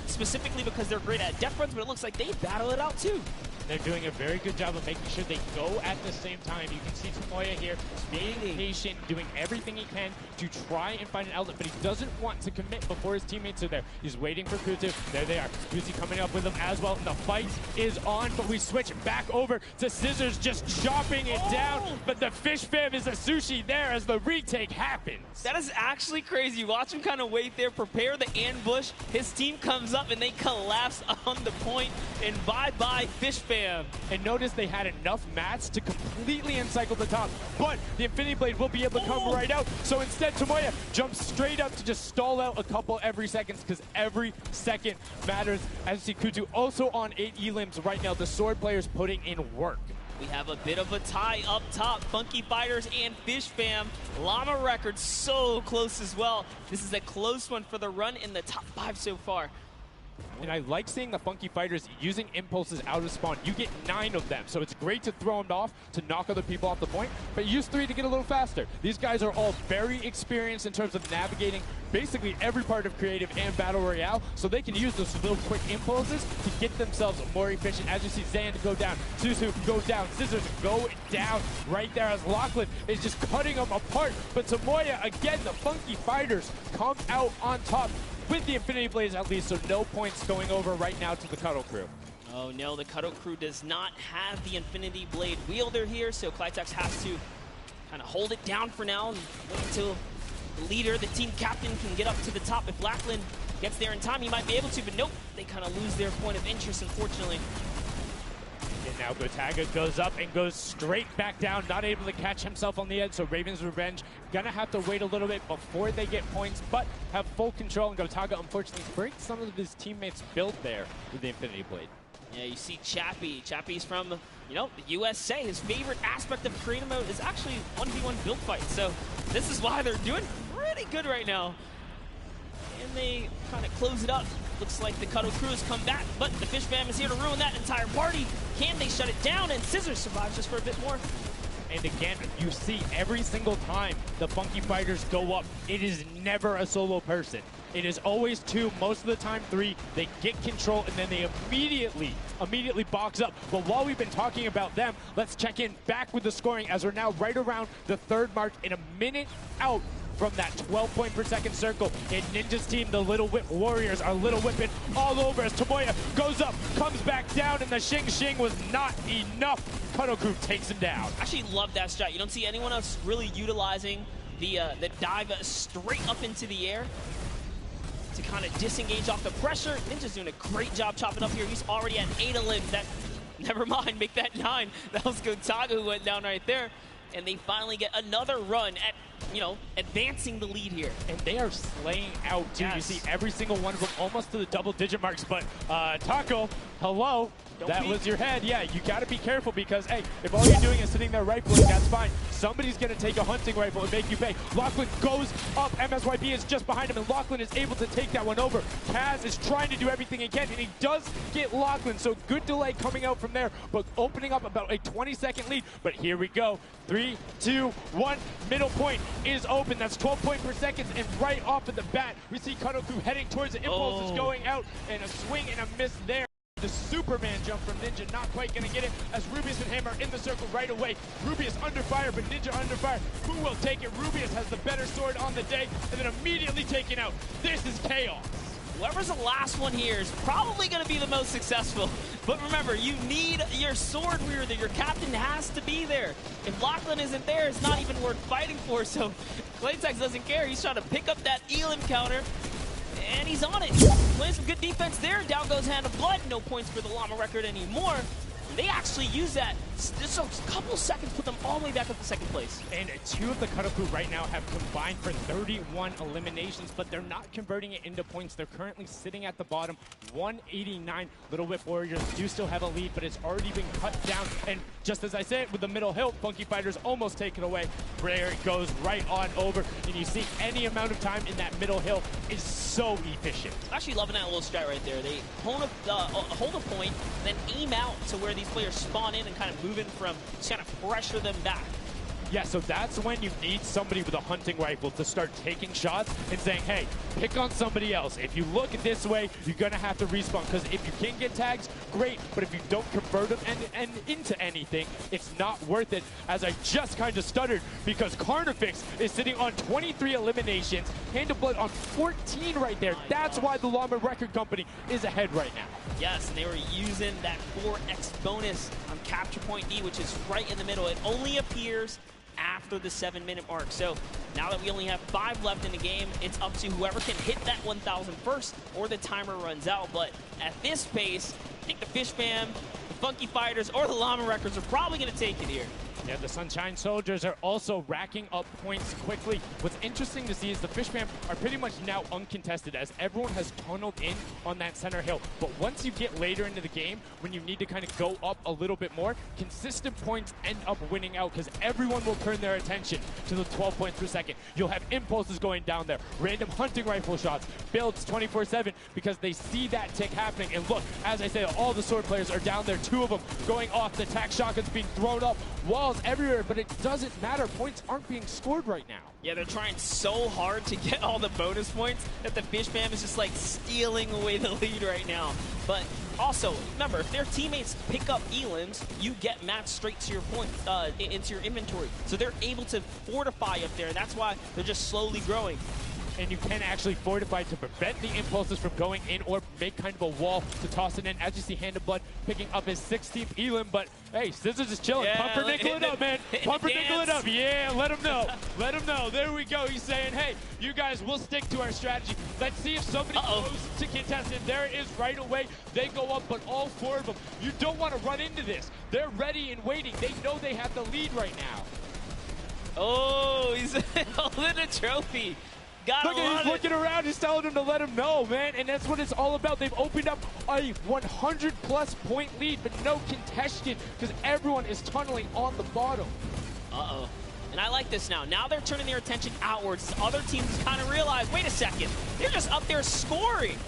specifically because they're great at death runs, but it looks like they battle it out too. They're doing a very good job of making sure they go at the same time. You can see Tomoya here being patient, doing everything he can to try and find an outlet, but he doesn't want to commit before his teammates are there. He's waiting for Kutu. There they are. Kutu coming up with him as well, and the fight is on, but we switch back over to Scissors just chopping it down, but the fish fam is a sushi there as the retake happens. That is actually crazy. Watch him kind of wait there, prepare the ambush. His team comes up and they collapse on the point, and bye-bye fish fam. And notice they had enough mats to completely encircle the top, but the Infinity Blade will be able to come right out. So instead, Tomoya jumps straight up to just stall out a couple every seconds, because every second matters. As you see, Kutu also on 8 elims right now. The sword players putting in work. We have a bit of a tie up top. Funky Fighters and Fish Fam. Llama Records so close as well. This is a close one for the run in the top 5 so far. And I like seeing the Funky Fighters using impulses out of spawn. You get 9 of them, so it's great to throw them off to knock other people off the point, but use 3 to get a little faster. These guys are all very experienced in terms of navigating basically every part of creative and battle royale, so they can use those little quick impulses to get themselves more efficient. As you see Zan go down, Suzu go down, Scissors go down right there as Lachlan is just cutting them apart. But Tomoya, again, the Funky Fighters come out on top with the Infinity Blades at least, so no points going over right now to the Cuddle Crew. Oh no, the Cuddle Crew does not have the Infinity Blade wielder here, so Clitex has to kind of hold it down for now and wait until the leader, the team captain, can get up to the top. If Lachlan gets there in time, he might be able to, but nope, they kind of lose their point of interest, unfortunately. And now Gotaga goes up and goes straight back down, not able to catch himself on the edge, so Raven's Revenge gonna have to wait a little bit before they get points, but have full control, and Gotaga unfortunately breaks some of his teammates' build there with the Infinity Blade. Yeah, you see Chappie. Chappie's from, the USA. His favorite aspect of creative mode is actually 1v1 build fights, so this is why they're doing pretty good right now. And they kind of close it up. Looks like the Cuddle Crew has come back, but the Fish Fam is here to ruin that entire party. Can they shut it down? And Scissors survives just for a bit more. And again, you see every single time the Funky Fighters go up, it is never a solo person. It is always 2, most of the time 3. They get control and then they immediately box up. But while we've been talking about them, let's check in back with the scoring as we're now right around the 3rd mark and a minute out from that 12 point per second circle. And Ninja's team, the Little Whip Warriors, are Little Whipping all over as Tomoya goes up, comes back down, and the Shing Shing was not enough. Cuddle Crew takes him down. I actually love that strat. You don't see anyone else really utilizing the dive straight up into the air to kind of disengage off the pressure. Ninja's doing a great job chopping up here. He's already at 8 elims. That, never mind, make that 9. That was Gotaga who went down right there. And they finally get another run at, advancing the lead here. And they are slaying out, too. Yes. You see every single one of them almost to the double-digit marks. But Taco, hello. That was your head. Yeah, you got to be careful because, hey, if all you're doing is sitting there rifling, that's fine. Somebody's going to take a hunting rifle and make you pay. Lachlan goes up. MSYB is just behind him, and Lachlan is able to take that one over. Kaz is trying to do everything he can, and he does get Lachlan, so good delay coming out from there, but opening up about a 20-second lead. But here we go. 3, 2, 1. Middle point is open. That's 12 points per second, and right off of the bat, we see Kanoku heading towards it. Impulse is going out, and a swing and a miss there. The Superman jump from Ninja, not quite going to get it, as Rubius and him are in the circle right away. Rubius under fire, but Ninja under fire. Who will take it? Rubius has the better sword on the day, and then immediately taken out. This is chaos. Whoever's the last one here is probably going to be the most successful. But remember, you need your sword wielder. Your captain has to be there. If Lachlan isn't there, it's not even worth fighting for. So Claytex doesn't care. He's trying to pick up that Elam counter. And he's on it. Playing some good defense there. Down goes Hand of Blood. No points for the Llama record anymore. They actually use that. Just a couple seconds put them all the way back up to second place. And 2 of the Karaku right now have combined for 31 eliminations, but they're not converting it into points. They're currently sitting at the bottom, 189. Little Whip Warriors do still have a lead, but it's already been cut down. And just as I said, with the middle hill, Funky Fighters almost take it away. There it goes right on over. And you see any amount of time in that middle hill is so efficient. Actually loving that little strat right there. They hold a point, then aim out to where these players spawn in and kind of move in from, just kind of pressure them back. Yeah, so that's when you need somebody with a hunting rifle to start taking shots and saying, hey, pick on somebody else. If you look this way, you're going to have to respawn, because if you can get tags, great, but if you don't convert them and into anything, it's not worth it, as I just kind of stuttered, because Carnifex is sitting on 23 eliminations, Hand of Blood on 14 right there. That's why the Llama Record Company is ahead right now. Yes, and they were using that 4x bonus on Capture Point D, which is right in the middle. It only appears after the 7-minute mark. So now that we only have 5 left in the game, it's up to whoever can hit that 1,000 first or the timer runs out. But at this pace, I think the Fish Fam, the Funky Fighters, or the Llama Records are probably going to take it here. Yeah, the Sunshine Soldiers are also racking up points quickly. What's interesting to see is the Fish Fam are pretty much now uncontested, as everyone has tunneled in on that center hill. But once you get later into the game, when you need to kind of go up a little bit more, consistent points end up winning out, because everyone will turn their attention to the 12 points per second. You'll have impulses going down there, random hunting rifle shots, builds 24/7, because they see that tick happening. And look, as I say, all the sword players are down there, 2 of them going off, the tac shotguns being thrown up, walls everywhere, but it doesn't matter. Points aren't being scored right now. Yeah, they're trying so hard to get all the bonus points that the Fish Fam is just like stealing away the lead right now. But also, remember, if their teammates pick up Elams, you get matched straight to your point, into your inventory. So they're able to fortify up there, and that's why they're just slowly growing. And you can actually fortify to prevent the impulses from going in, or make kind of a wall to toss it in. As you see, Hand of Blood picking up his 16th Elam, but hey, Scissors is chilling. Yeah, Pumpernickel it up, man. Pumpernickel it up. Yeah, let him know. Let him know. There we go. He's saying, hey, you guys, we'll stick to our strategy. Let's see if somebody goes to contest him. There it is right away. They go up, but all 4 of them. You don't want to run into this. They're ready and waiting. They know they have the lead right now. Oh, he's holding a trophy. Look at, he's looking around, he's telling him to let him know, man, and that's what it's all about. They've opened up a 100-plus point lead, but no contention, because everyone is tunneling on the bottom. Uh-oh. And I like this now. Now they're turning their attention outwards. Other teams kind of realize, wait a second, they're just up there scoring.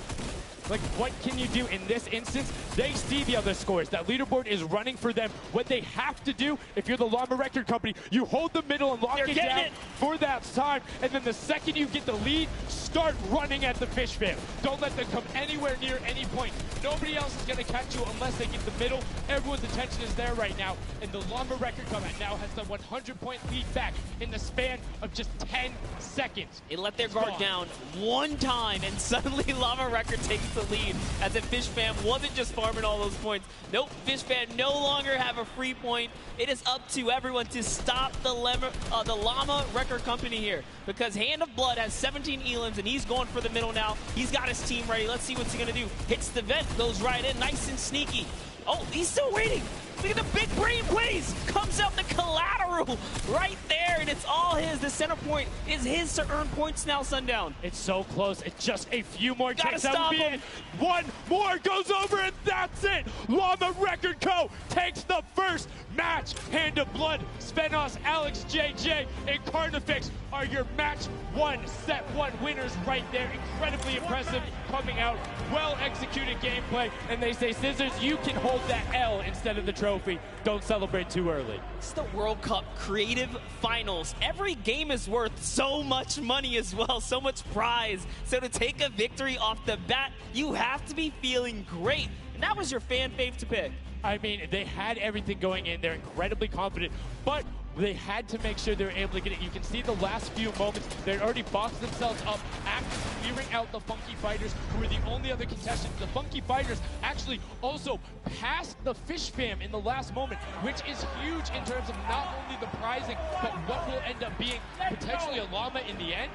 Like, what can you do in this instance? They see the other scores. That leaderboard is running for them. What they have to do, if you're the Llama Record Company, you hold the middle and lock it down for that time. And then the second you get the lead, start running at the Fish Fam. Don't let them come anywhere near any point. Nobody else is going to catch you unless they get the middle. Everyone's attention is there right now. And the Llama Record Company now has the 100-point lead back in the span of just 10 seconds. It let their guard down one time, and suddenly Llama Record takes the lead, as the Fish Fam wasn't just farming all those points. Nope, Fish Fam no longer have a free point. It is up to everyone to stop the Llama Record Company here, because Hand of Blood has 17 Elams, and he's going for the middle now. He's got his team ready. Let's see what's he going to do. Hits the vent, goes right in, nice and sneaky. Oh, he's still waiting. Look at the big brain plays. Comes out the collateral crew right there, and it's all his. The center point is his to earn points now, Sundown. It's so close. It's just a few more Gotta kicks. stop him. One more goes over, and that's it. Llama Record Co. takes the first match. Hand of Blood, Spenos, Alex, JJ, and Carnifex are your match 1, set 1 winners right there. Incredibly impressive coming out. Well executed gameplay. And they say, Scissors, you can hold that L instead of the trophy. Don't celebrate too early. It's the World Cup Creative Finals. Every game is worth so much money as well, so much prize. So to take a victory off the bat, you have to be feeling great. And that was your fan fave to pick. I mean, they had everything going in. They're incredibly confident, but they had to make sure they were able to get it. You can see the last few moments, they'd already boxed themselves up after clearing out the Funky Fighters, who were the only other contestants. The Funky Fighters actually also passed the Fish Fam in the last moment, which is huge in terms of not only the prizing, but what will end up being potentially a llama in the end.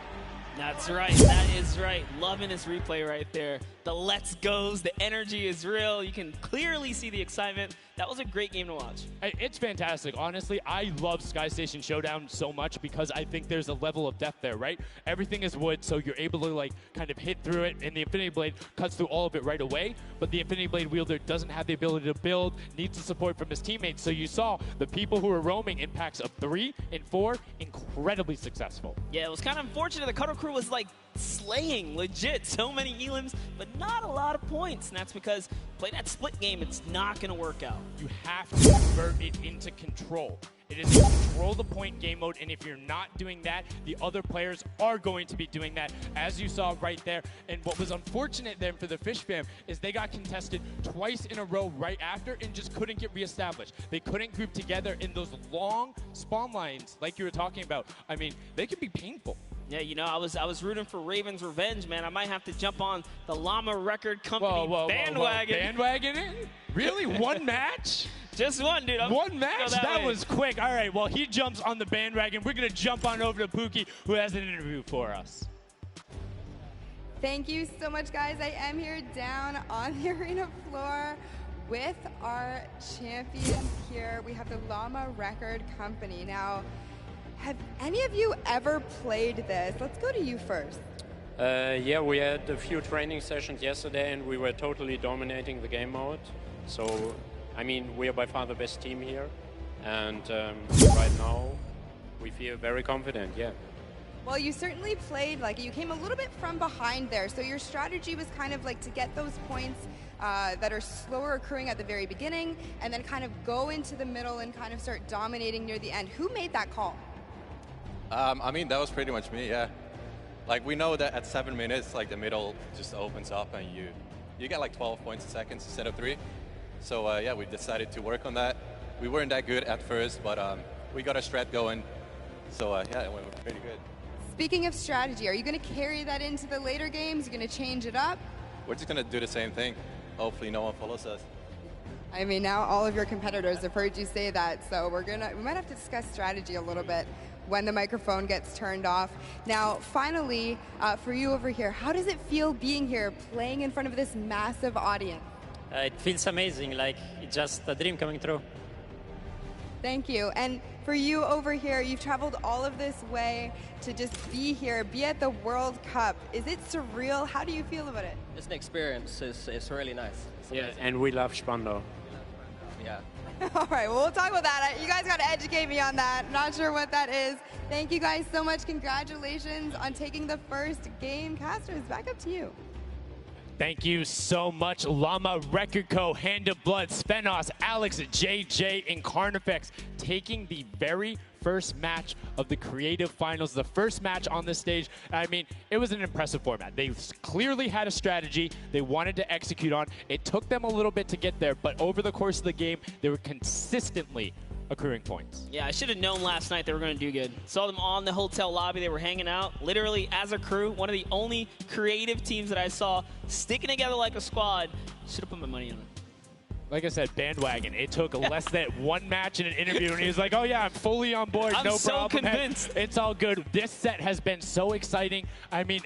That's right. That is right. Loving this replay right there. The let's goes, the energy is real. You can clearly see the excitement. That was a great game to watch. It's fantastic. Honestly, I love Sky Station Showdown so much because I think there's a level of depth there, right? Everything is wood, so you're able to like kind of hit through it, and the Infinity Blade cuts through all of it right away, but the Infinity Blade wielder doesn't have the ability to build, needs the support from his teammates. So you saw the people who were roaming in packs of 3 and 4, incredibly successful. Yeah, it was kind of unfortunate. The Cutter Crew was like slaying, legit. So many elims, but not a lot of points. And that's because play that split game, it's not going to work out. You have to convert it into control. It is a control the point game mode, and if you're not doing that, the other players are going to be doing that, as you saw right there. And what was unfortunate then for the Fish Fam is they got contested twice in a row right after and just couldn't get reestablished. They couldn't group together in those long spawn lines like you were talking about. I mean, they could be painful. Yeah, you know, I was rooting for Raven's Revenge, man. I might have to jump on the Llama Record Company bandwagon. Bandwagon in? Really? One match? Just one, dude. One match? That was quick. All right, well, he jumps on the bandwagon. We're going to jump on over to Pookie, who has an interview for us. Thank you so much, guys. I am here down on the arena floor with our champions here. We have the Llama Record Company. Now, have any of you ever played this? Let's go to you first. Yeah, we had a few training sessions yesterday and we were totally dominating the game mode. So, I mean, we are by far the best team here. And right now, we feel very confident, yeah. Well, you certainly played, like, you came a little bit from behind there. So your strategy was kind of like to get those points that are slower accruing at the very beginning and then kind of go into the middle and kind of start dominating near the end. Who made that call? I mean, that was pretty much me, yeah. Like, we know that at 7 minutes, like, the middle just opens up and you get like 12 points a second instead of 3. So, yeah, we decided to work on that. We weren't that good at first, but we got a strat going. So, yeah, it went pretty good. Speaking of strategy, are you going to carry that into the later games? You're going to change it up? We're just going to do the same thing. Hopefully no one follows us. I mean, now all of your competitors have heard you say that, so we might have to discuss strategy a little bit when the microphone gets turned off. Now, finally, for you over here, how does it feel being here, playing in front of this massive audience? It feels amazing, like it's just a dream coming true. Thank you. And for you over here, you've traveled all of this way to just be here, be at the World Cup. Is it surreal? How do you feel about it? It's an experience. It's really nice. It's yeah, and we love Spando. Yeah. All right, well, we'll talk about that. You guys got to educate me on that. Not sure what that is. Thank you guys so much. Congratulations on taking the first game. Casters, back up to you. Thank you so much, Llama Record Co., Hand of Blood, Spenos, Alex, JJ, and Carnifex taking the very first match of the Creative Finals, the first match on this stage. I mean, it was an impressive format. They clearly had a strategy they wanted to execute on. It took them a little bit to get there, but over the course of the game, they were consistently accruing points. Yeah, I should have known last night they were going to do good. Saw them on the hotel lobby. They were hanging out, literally as a crew. One of the only creative teams that I saw sticking together like a squad. Should have put my money on it. Like I said, bandwagon. It took less than one match in an interview, and he was like, oh, yeah, I'm fully on board. I'm no so problem. convinced. It's all good. This set has been so exciting. I mean,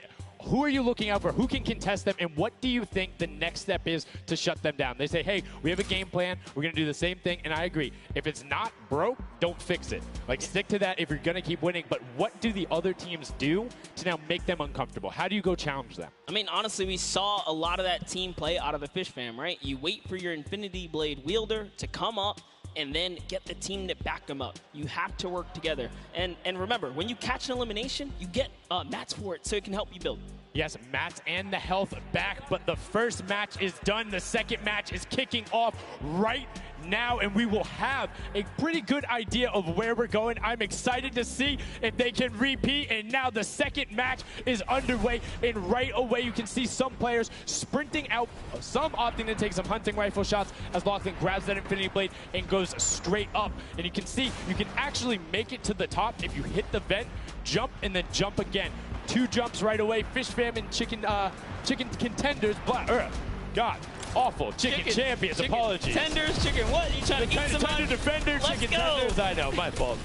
who are you looking out for? Who can contest them? And what do you think the next step is to shut them down? They say, hey, we have a game plan. We're going to do the same thing. And I agree. If it's not broke, don't fix it. Like, stick to that if you're going to keep winning. But what do the other teams do to now make them uncomfortable? How do you go challenge them? I mean, honestly, we saw a lot of that team play out of the Fish Fam, right? You wait for your Infinity Blade wielder to come up and then get the team to back them up. You have to work together. And remember, when you catch an elimination, you get mats for it so it can help you build. Yes, mats and the health back, but the first match is done. The second match is kicking off right now, and we will have a pretty good idea of where we're going. I'm excited to see if they can repeat, and now the second match is underway, and right away you can see some players sprinting out, some opting to take some hunting rifle shots as Lachlan grabs that Infinity Blade and goes straight up. And you can see you can actually make it to the top if you hit the vent, jump, and then jump again. 2 jumps right away. Fish Fam and chicken contenders. God, awful. Chicken champions. Apologies. Tenders, chicken what? You trying to eat some Tender defender, chicken tenders. I know, my fault.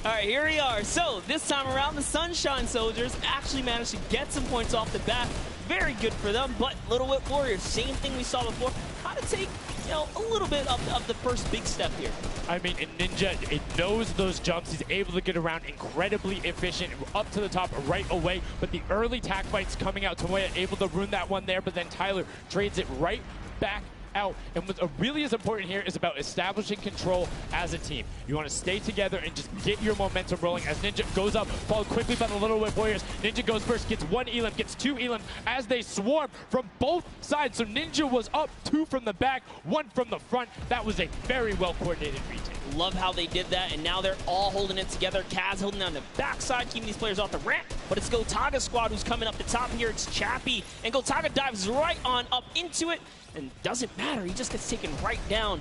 All right, here we are. So this time around, the Sunshine Soldiers actually managed to get some points off the bat. Very good for them, but Little Whip Warriors, same thing we saw before. How to take, a little bit of the first big step here. I mean, Ninja, it knows those jumps. He's able to get around incredibly efficient, up to the top right away. But the early tack fights coming out, Tomoya able to ruin that one there, but then Tyler trades it right back out. And what really is important here is about establishing control as a team. You want to stay together and just get your momentum rolling as Ninja goes up, followed quickly by the Little Whip Warriors. Ninja goes first, gets 1 elim, gets 2 elim as they swarm from both sides. So Ninja was up 2 from the back, 1 from the front. That was a very well-coordinated retake. Love how they did that, and now they're all holding it together. Kaz holding down the backside, keeping these players off the ramp. But it's Gotaga's squad who's coming up the top here. It's Chappie, and Gotaga dives right on up into it. And doesn't matter, he just gets taken right down.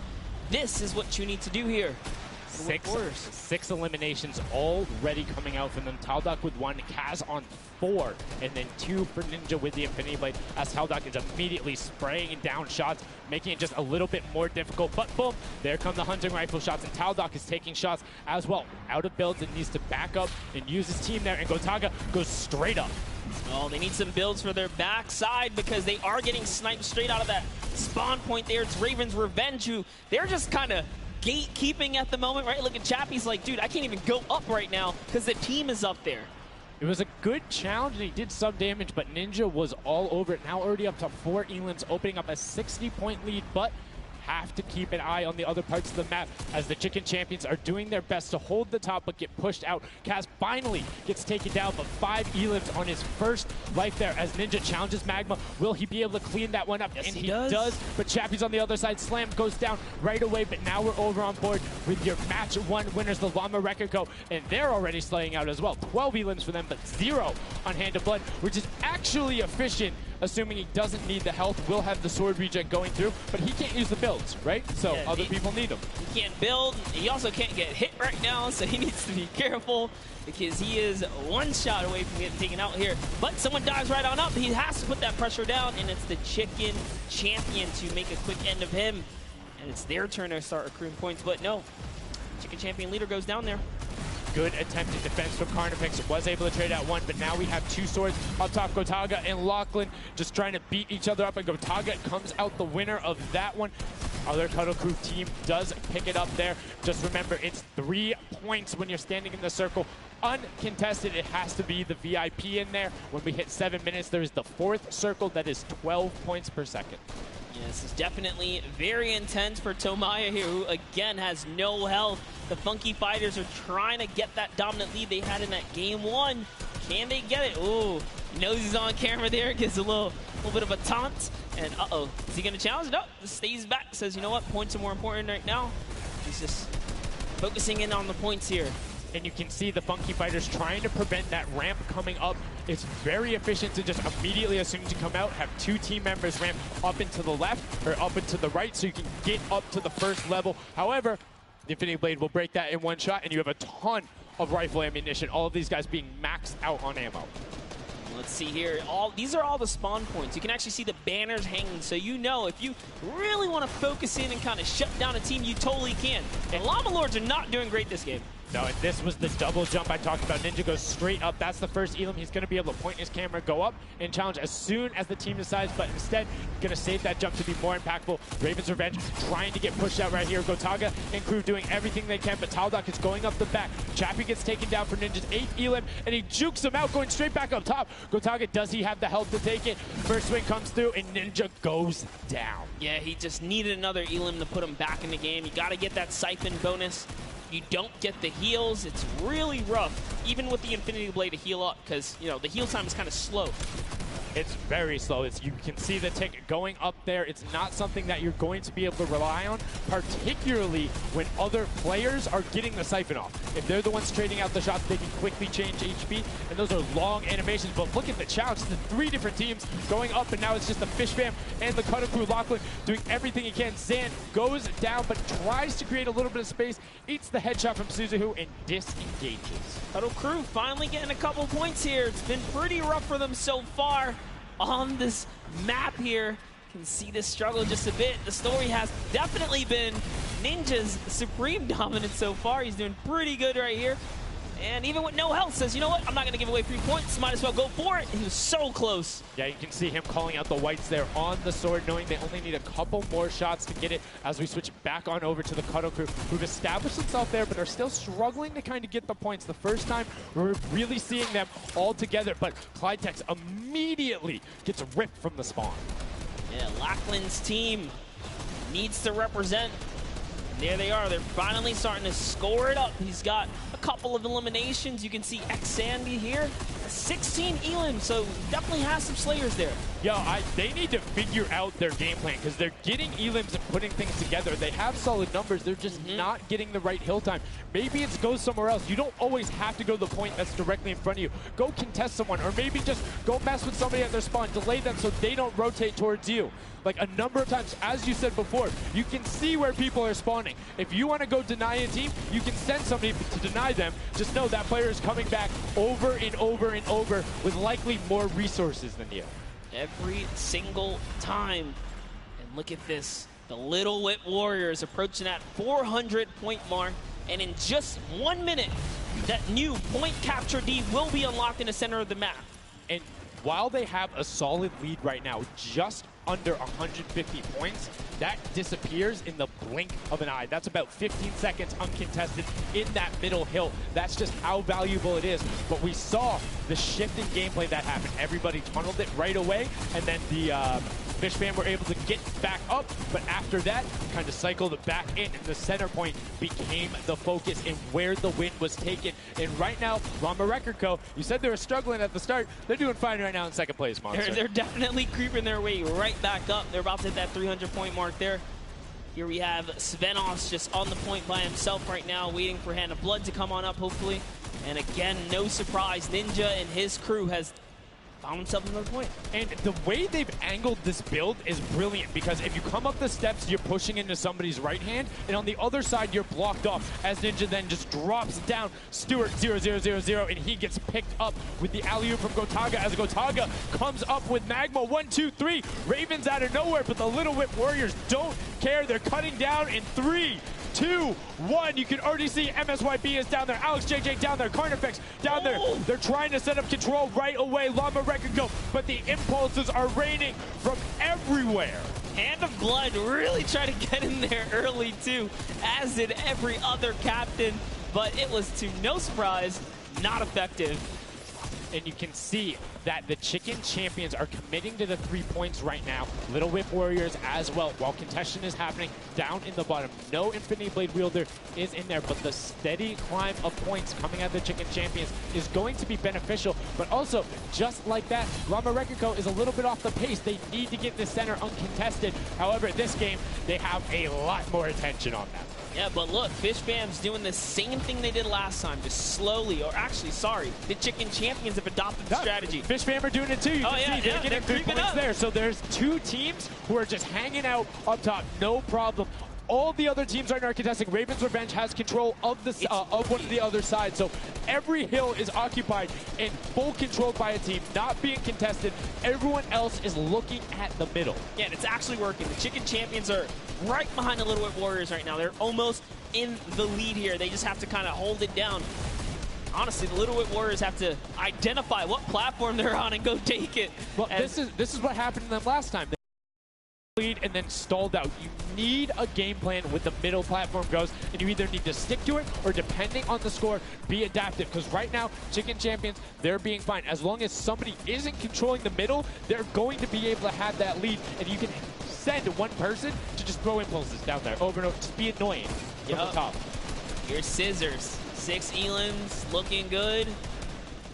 This is what you need to do here. 6 eliminations already coming out from them. Taldock with 1, Kaz on 4, and then 2 for Ninja with the Infinity Blade, as Taldock is immediately spraying down shots, making it just a little bit more difficult. But boom, there come the hunting rifle shots, and Taldock is taking shots as well. Out of builds and needs to back up and use his team there, and Gotaga goes straight up. Oh, they need some builds for their backside because they are getting sniped straight out of that spawn point there. It's Raven's Revenge, who they're just kind of gatekeeping at the moment, right? Look at Chappie's like, dude, I can't even go up right now because the team is up there. It was a good challenge, and he did some damage, but Ninja was all over it. Now already up to 4 elims, opening up a 60-point lead, but have to keep an eye on the other parts of the map as the Chicken Champions are doing their best to hold the top but get pushed out. Kaz finally gets taken down, but 5 elims on his first life there as Ninja challenges Magma. Will he be able to clean that one up? Yes, and he does. But Chappie's on the other side. Slam goes down right away, but now we're over on board with your match 1 winners, the Llama Rekiko, and they're already slaying out as well. 12 elims for them, but 0 on Hand of Blood, which is actually efficient, assuming he doesn't need the health. Will have the sword regen going through, but he can't use the builds, right? So yeah, other people need them. He can't build. He also can't get hit right now, so he needs to be careful because he is 1 shot away from getting taken out here. But someone dives right on up. He has to put that pressure down, and it's the Chicken Champion to make a quick end of him. And it's their turn to start accruing points, but no. Chicken Champion leader goes down there. Good attempted defense from Carnifex. Was able to trade out 1, but now we have 2 swords up top. Gotaga and Lachlan just trying to beat each other up, and Gotaga comes out the winner of that one. Other Cuddle Crew team does pick it up there. Just remember, it's 3 points when you're standing in the circle. Uncontested, it has to be the VIP in there. When we hit 7 minutes, there's the 4th circle that is 12 points per second. Yeah, this is definitely very intense for Tomaya here, who again has no health. The Funky Fighters are trying to get that dominant lead they had in that game 1. Can they get it? Ooh, he knows he's on camera there, gives a little bit of a taunt. And uh-oh, is he gonna challenge? No, stays back, says, you know what, points are more important right now. He's just focusing in on the points here. And you can see the Funky Fighters trying to prevent that ramp coming up. It's very efficient to just immediately, as soon as you come out, have 2 team members ramp up into the left or up into the right so you can get up to the first level. However, the Infinity Blade will break that in 1 shot, and you have a ton of rifle ammunition. All of these guys being maxed out on ammo. Let's see here. These are all the spawn points. You can actually see the banners hanging, so you know if you really want to focus in and kind of shut down a team, you totally can. And Llama Lords are not doing great this game. No, and this was the double jump I talked about. Ninja goes straight up. That's the first Elam. He's going to be able to point his camera, go up, and challenge as soon as the team decides, but instead, going to save that jump to be more impactful. Raven's Revenge trying to get pushed out right here. Gotaga and crew doing everything they can, but Taldock is going up the back. Chappie gets taken down for Ninja's 8th Elam, and he jukes him out, going straight back up top. Gotaga, does he have the health to take it? First swing comes through, and Ninja goes down. Yeah, he just needed another Elam to put him back in the game. You got to get that siphon bonus. You don't get the heals. It's really rough, even with the Infinity Blade to heal up, because, you know, the heal time is kind of slow. It's very slow. You can see the tick going up there. It's not something that you're going to be able to rely on, particularly when other players are getting the siphon off. If they're the ones trading out the shots, they can quickly change HP, and those are long animations. But look at the challenge. The 3 different teams going up, and now it's just the Fish Fam and the Cutter Crew. Lachlan doing everything he can. Zan goes down, but tries to create a little bit of space, eats the headshot from Suzuhu, and disengages. Cutter Crew finally getting a couple points here. It's been pretty rough for them so far on this map here. Can see this struggle just a bit. The story has definitely been Ninja's supreme dominance so far. He's doing pretty good right here. And even with no health, says, you know what, I'm not going to give away 3 points. Might as well go for it. He was so close. Yeah, you can see him calling out the whites there on the sword, knowing they only need a couple more shots to get it as we switch back on over to the Cuddle Crew, who've established themselves there, but are still struggling to kind of get the points. The first time we're really seeing them all together, but Clydetex immediately gets ripped from the spawn. Yeah, Lachlan's team needs to represent. There they are. They're finally starting to score it up. He's got a couple of eliminations. You can see X-Sandy here. 16 Elam, so definitely has some Slayers there. Yo, they need to figure out their game plan because they're getting Elams and putting things together. They have solid numbers. They're just not getting the right hill time. Maybe it's go somewhere else. You don't always have to go to the point that's directly in front of you. Go contest someone, or maybe just go mess with somebody at their spawn. Delay them so they don't rotate towards you. Like a number of times, as you said before, you can see where people are spawning. If you want to go deny a team, you can send somebody to deny them. Just know that player is coming back over and over and over with likely more resources than you. Every single time. And look at this. The Little Whip Warriors approaching that 400-point mark. And in just 1 minute, that new point capture D will be unlocked in the center of the map. And while they have a solid lead right now, just under 150 points, that disappears in the blink of an eye. That's about 15 seconds uncontested in that middle hill. That's just how valuable it is. But we saw the shift in gameplay that happened. Everybody tunneled it right away, and then the Fish Fam were able to get back up, but after that, kind of cycled it back in, and the center point became the focus and where the win was taken. And right now, Llama Record Co., you said they were struggling at the start. They're doing fine right now in second place, Monster. They're definitely creeping their way right back up. They're about to hit that 300-point mark there. Here we have Svenos just on the point by himself right now, waiting for Hand of Blood to come on up, hopefully. And again, no surprise, Ninja and his crew has found himself another point. And the way they've angled this build is brilliant, because if you come up the steps, you're pushing into somebody's right hand, and on the other side, you're blocked off, as Ninja then just drops down Stewart 0-0-0-0, and he gets picked up with the alley-oop from Gotaga, as Gotaga comes up with Magma. 1, 2, 3. Ravens out of nowhere, but the Little Whip Warriors don't care. They're cutting down in 3, 2, 1. You can already see MSYB is down there. Alex JJ down there. Carnifex down there. They're trying to set up control right away. Llama Record go, but the impulses are raining from everywhere. Hand of Blood really tried to get in there early too, as did every other captain, but it was, to no surprise, not effective. And you can see that the Chicken Champions are committing to the 3 points right now. Little Whip Warriors as well. While contention is happening down in the bottom, no Infinity Blade Wielder is in there, but the steady climb of points coming out of the Chicken Champions is going to be beneficial. But also, just like that, Llama Record Co. is a little bit off the pace. They need to get the center uncontested. However, this game, they have a lot more attention on them. Yeah, but look, Fish Fam's doing the same thing they did last time, just slowly, or actually, sorry, the Chicken Champions have adopted the strategy. Fish Fam are doing it too. You can see they're getting good points there. So there's 2 teams who are just hanging out up top, no problem. All the other teams right now are contesting. Raven's Revenge has control of the of one of the other sides. So every hill is occupied and full controlled by a team, not being contested. Everyone else is looking at the middle. Yeah, and it's actually working. The Chicken Champions are right behind the Little Whip Warriors right now. They're almost in the lead here. They just have to kind of hold it down. Honestly, the Little Whip Warriors have to identify what platform they're on and go take it. Well, this is what happened to them last time. They lead and then stalled out. You need a game plan with the middle platform goes, and you either need to stick to it or, depending on the score, be adaptive. Because right now, Chicken Champions, they're being fine. As long as somebody isn't controlling the middle, they're going to be able to have that lead, and you can send one person to just throw impulses down there over and over. Just be annoying from the top. Here's Scissors. 6 Elans looking good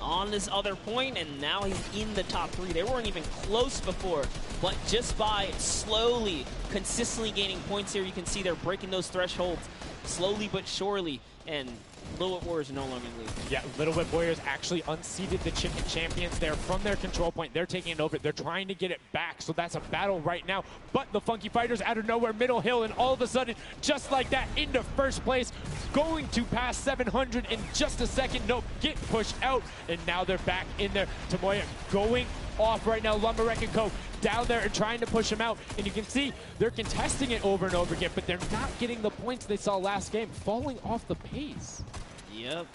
on this other point, and now he's in the top 3. They weren't even close before, but just by slowly, consistently gaining points here, you can see they're breaking those thresholds slowly but surely, and Little Whip Warriors are no longer in the lead. Yeah, Little Whip Warriors actually unseated the Chicken Champions there from their control point. They're taking it over. They're trying to get it back, so that's a battle right now. But the Funky Fighters out of nowhere, middle hill, and all of a sudden, just like that, into first place, going to pass 700 in just a second. Nope, get pushed out, and now they're back in there. Tomoya going off right now. Lumberwreck and Co. down there and trying to push him out. And you can see they're contesting it over and over again, but they're not getting the points they saw last game, falling off the pace. Yep.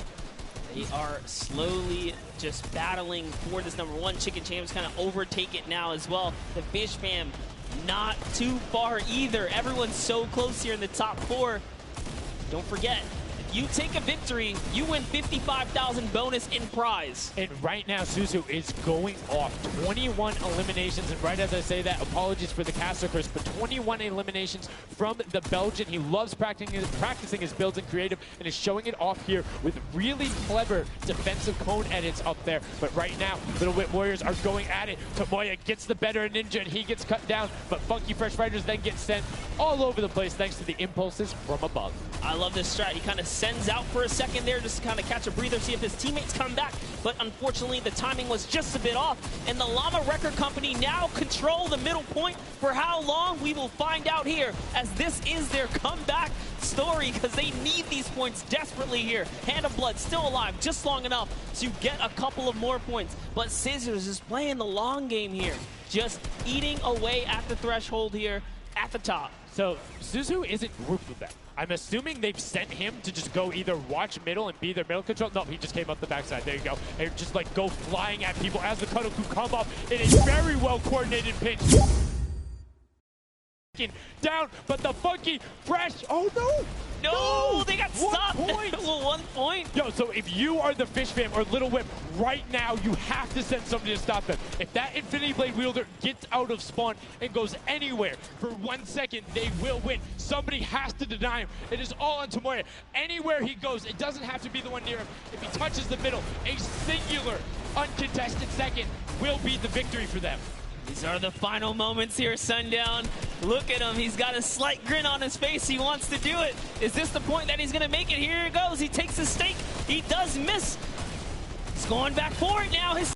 They are slowly just battling for this number 1. Chicken Champs kind of overtake it now as well. The Fish Fam not too far either. Everyone's so close here in the top 4. Don't forget, you take a victory, you win 55,000 bonus in prize. And right now, Suzu is going off. 21 eliminations, and right as I say that, apologies for the caster curse, but 21 eliminations from the Belgian. He loves practicing his builds in creative and is showing it off here with really clever defensive cone edits up there. But right now, Little Whip Warriors are going at it. Tomoya gets the better of Ninja, and he gets cut down, but Funky Fresh Fighters then get sent all over the place thanks to the impulses from above. I love this strat. He kind of sends out for a second there just to kind of catch a breather, see if his teammates come back. But unfortunately, the timing was just a bit off. And the Llama Record Company now control the middle point. For how long, we will find out here, as this is their comeback story, because they need these points desperately here. Hand of Blood still alive, just long enough to get a couple of more points. But Scissors is playing the long game here, just eating away at the threshold here at the top. So Suzu isn't grouped with them. I'm assuming they've sent him to just go either watch middle and be their middle control. No, he just came up the backside. There you go. And just like go flying at people as the Kadoku come up in a very well coordinated pinch. Down, but the Funky Fresh, oh no! No, they got stopped. 1 point. Well, 1 point. Yo, so if you are the Fish Fam or Little Whip, right now you have to send somebody to stop them. If that Infinity Blade wielder gets out of spawn and goes anywhere for 1 second, they will win. Somebody has to deny him. It is all on Tomoya. Anywhere he goes, it doesn't have to be the one near him. If he touches the middle, a singular, uncontested second will be the victory for them. These are the final moments here, Sundown. Look at him. He's got a slight grin on his face. He wants to do it. Is this the point that he's going to make it? Here it goes. He takes the stake. He does miss. He's going back for it now. His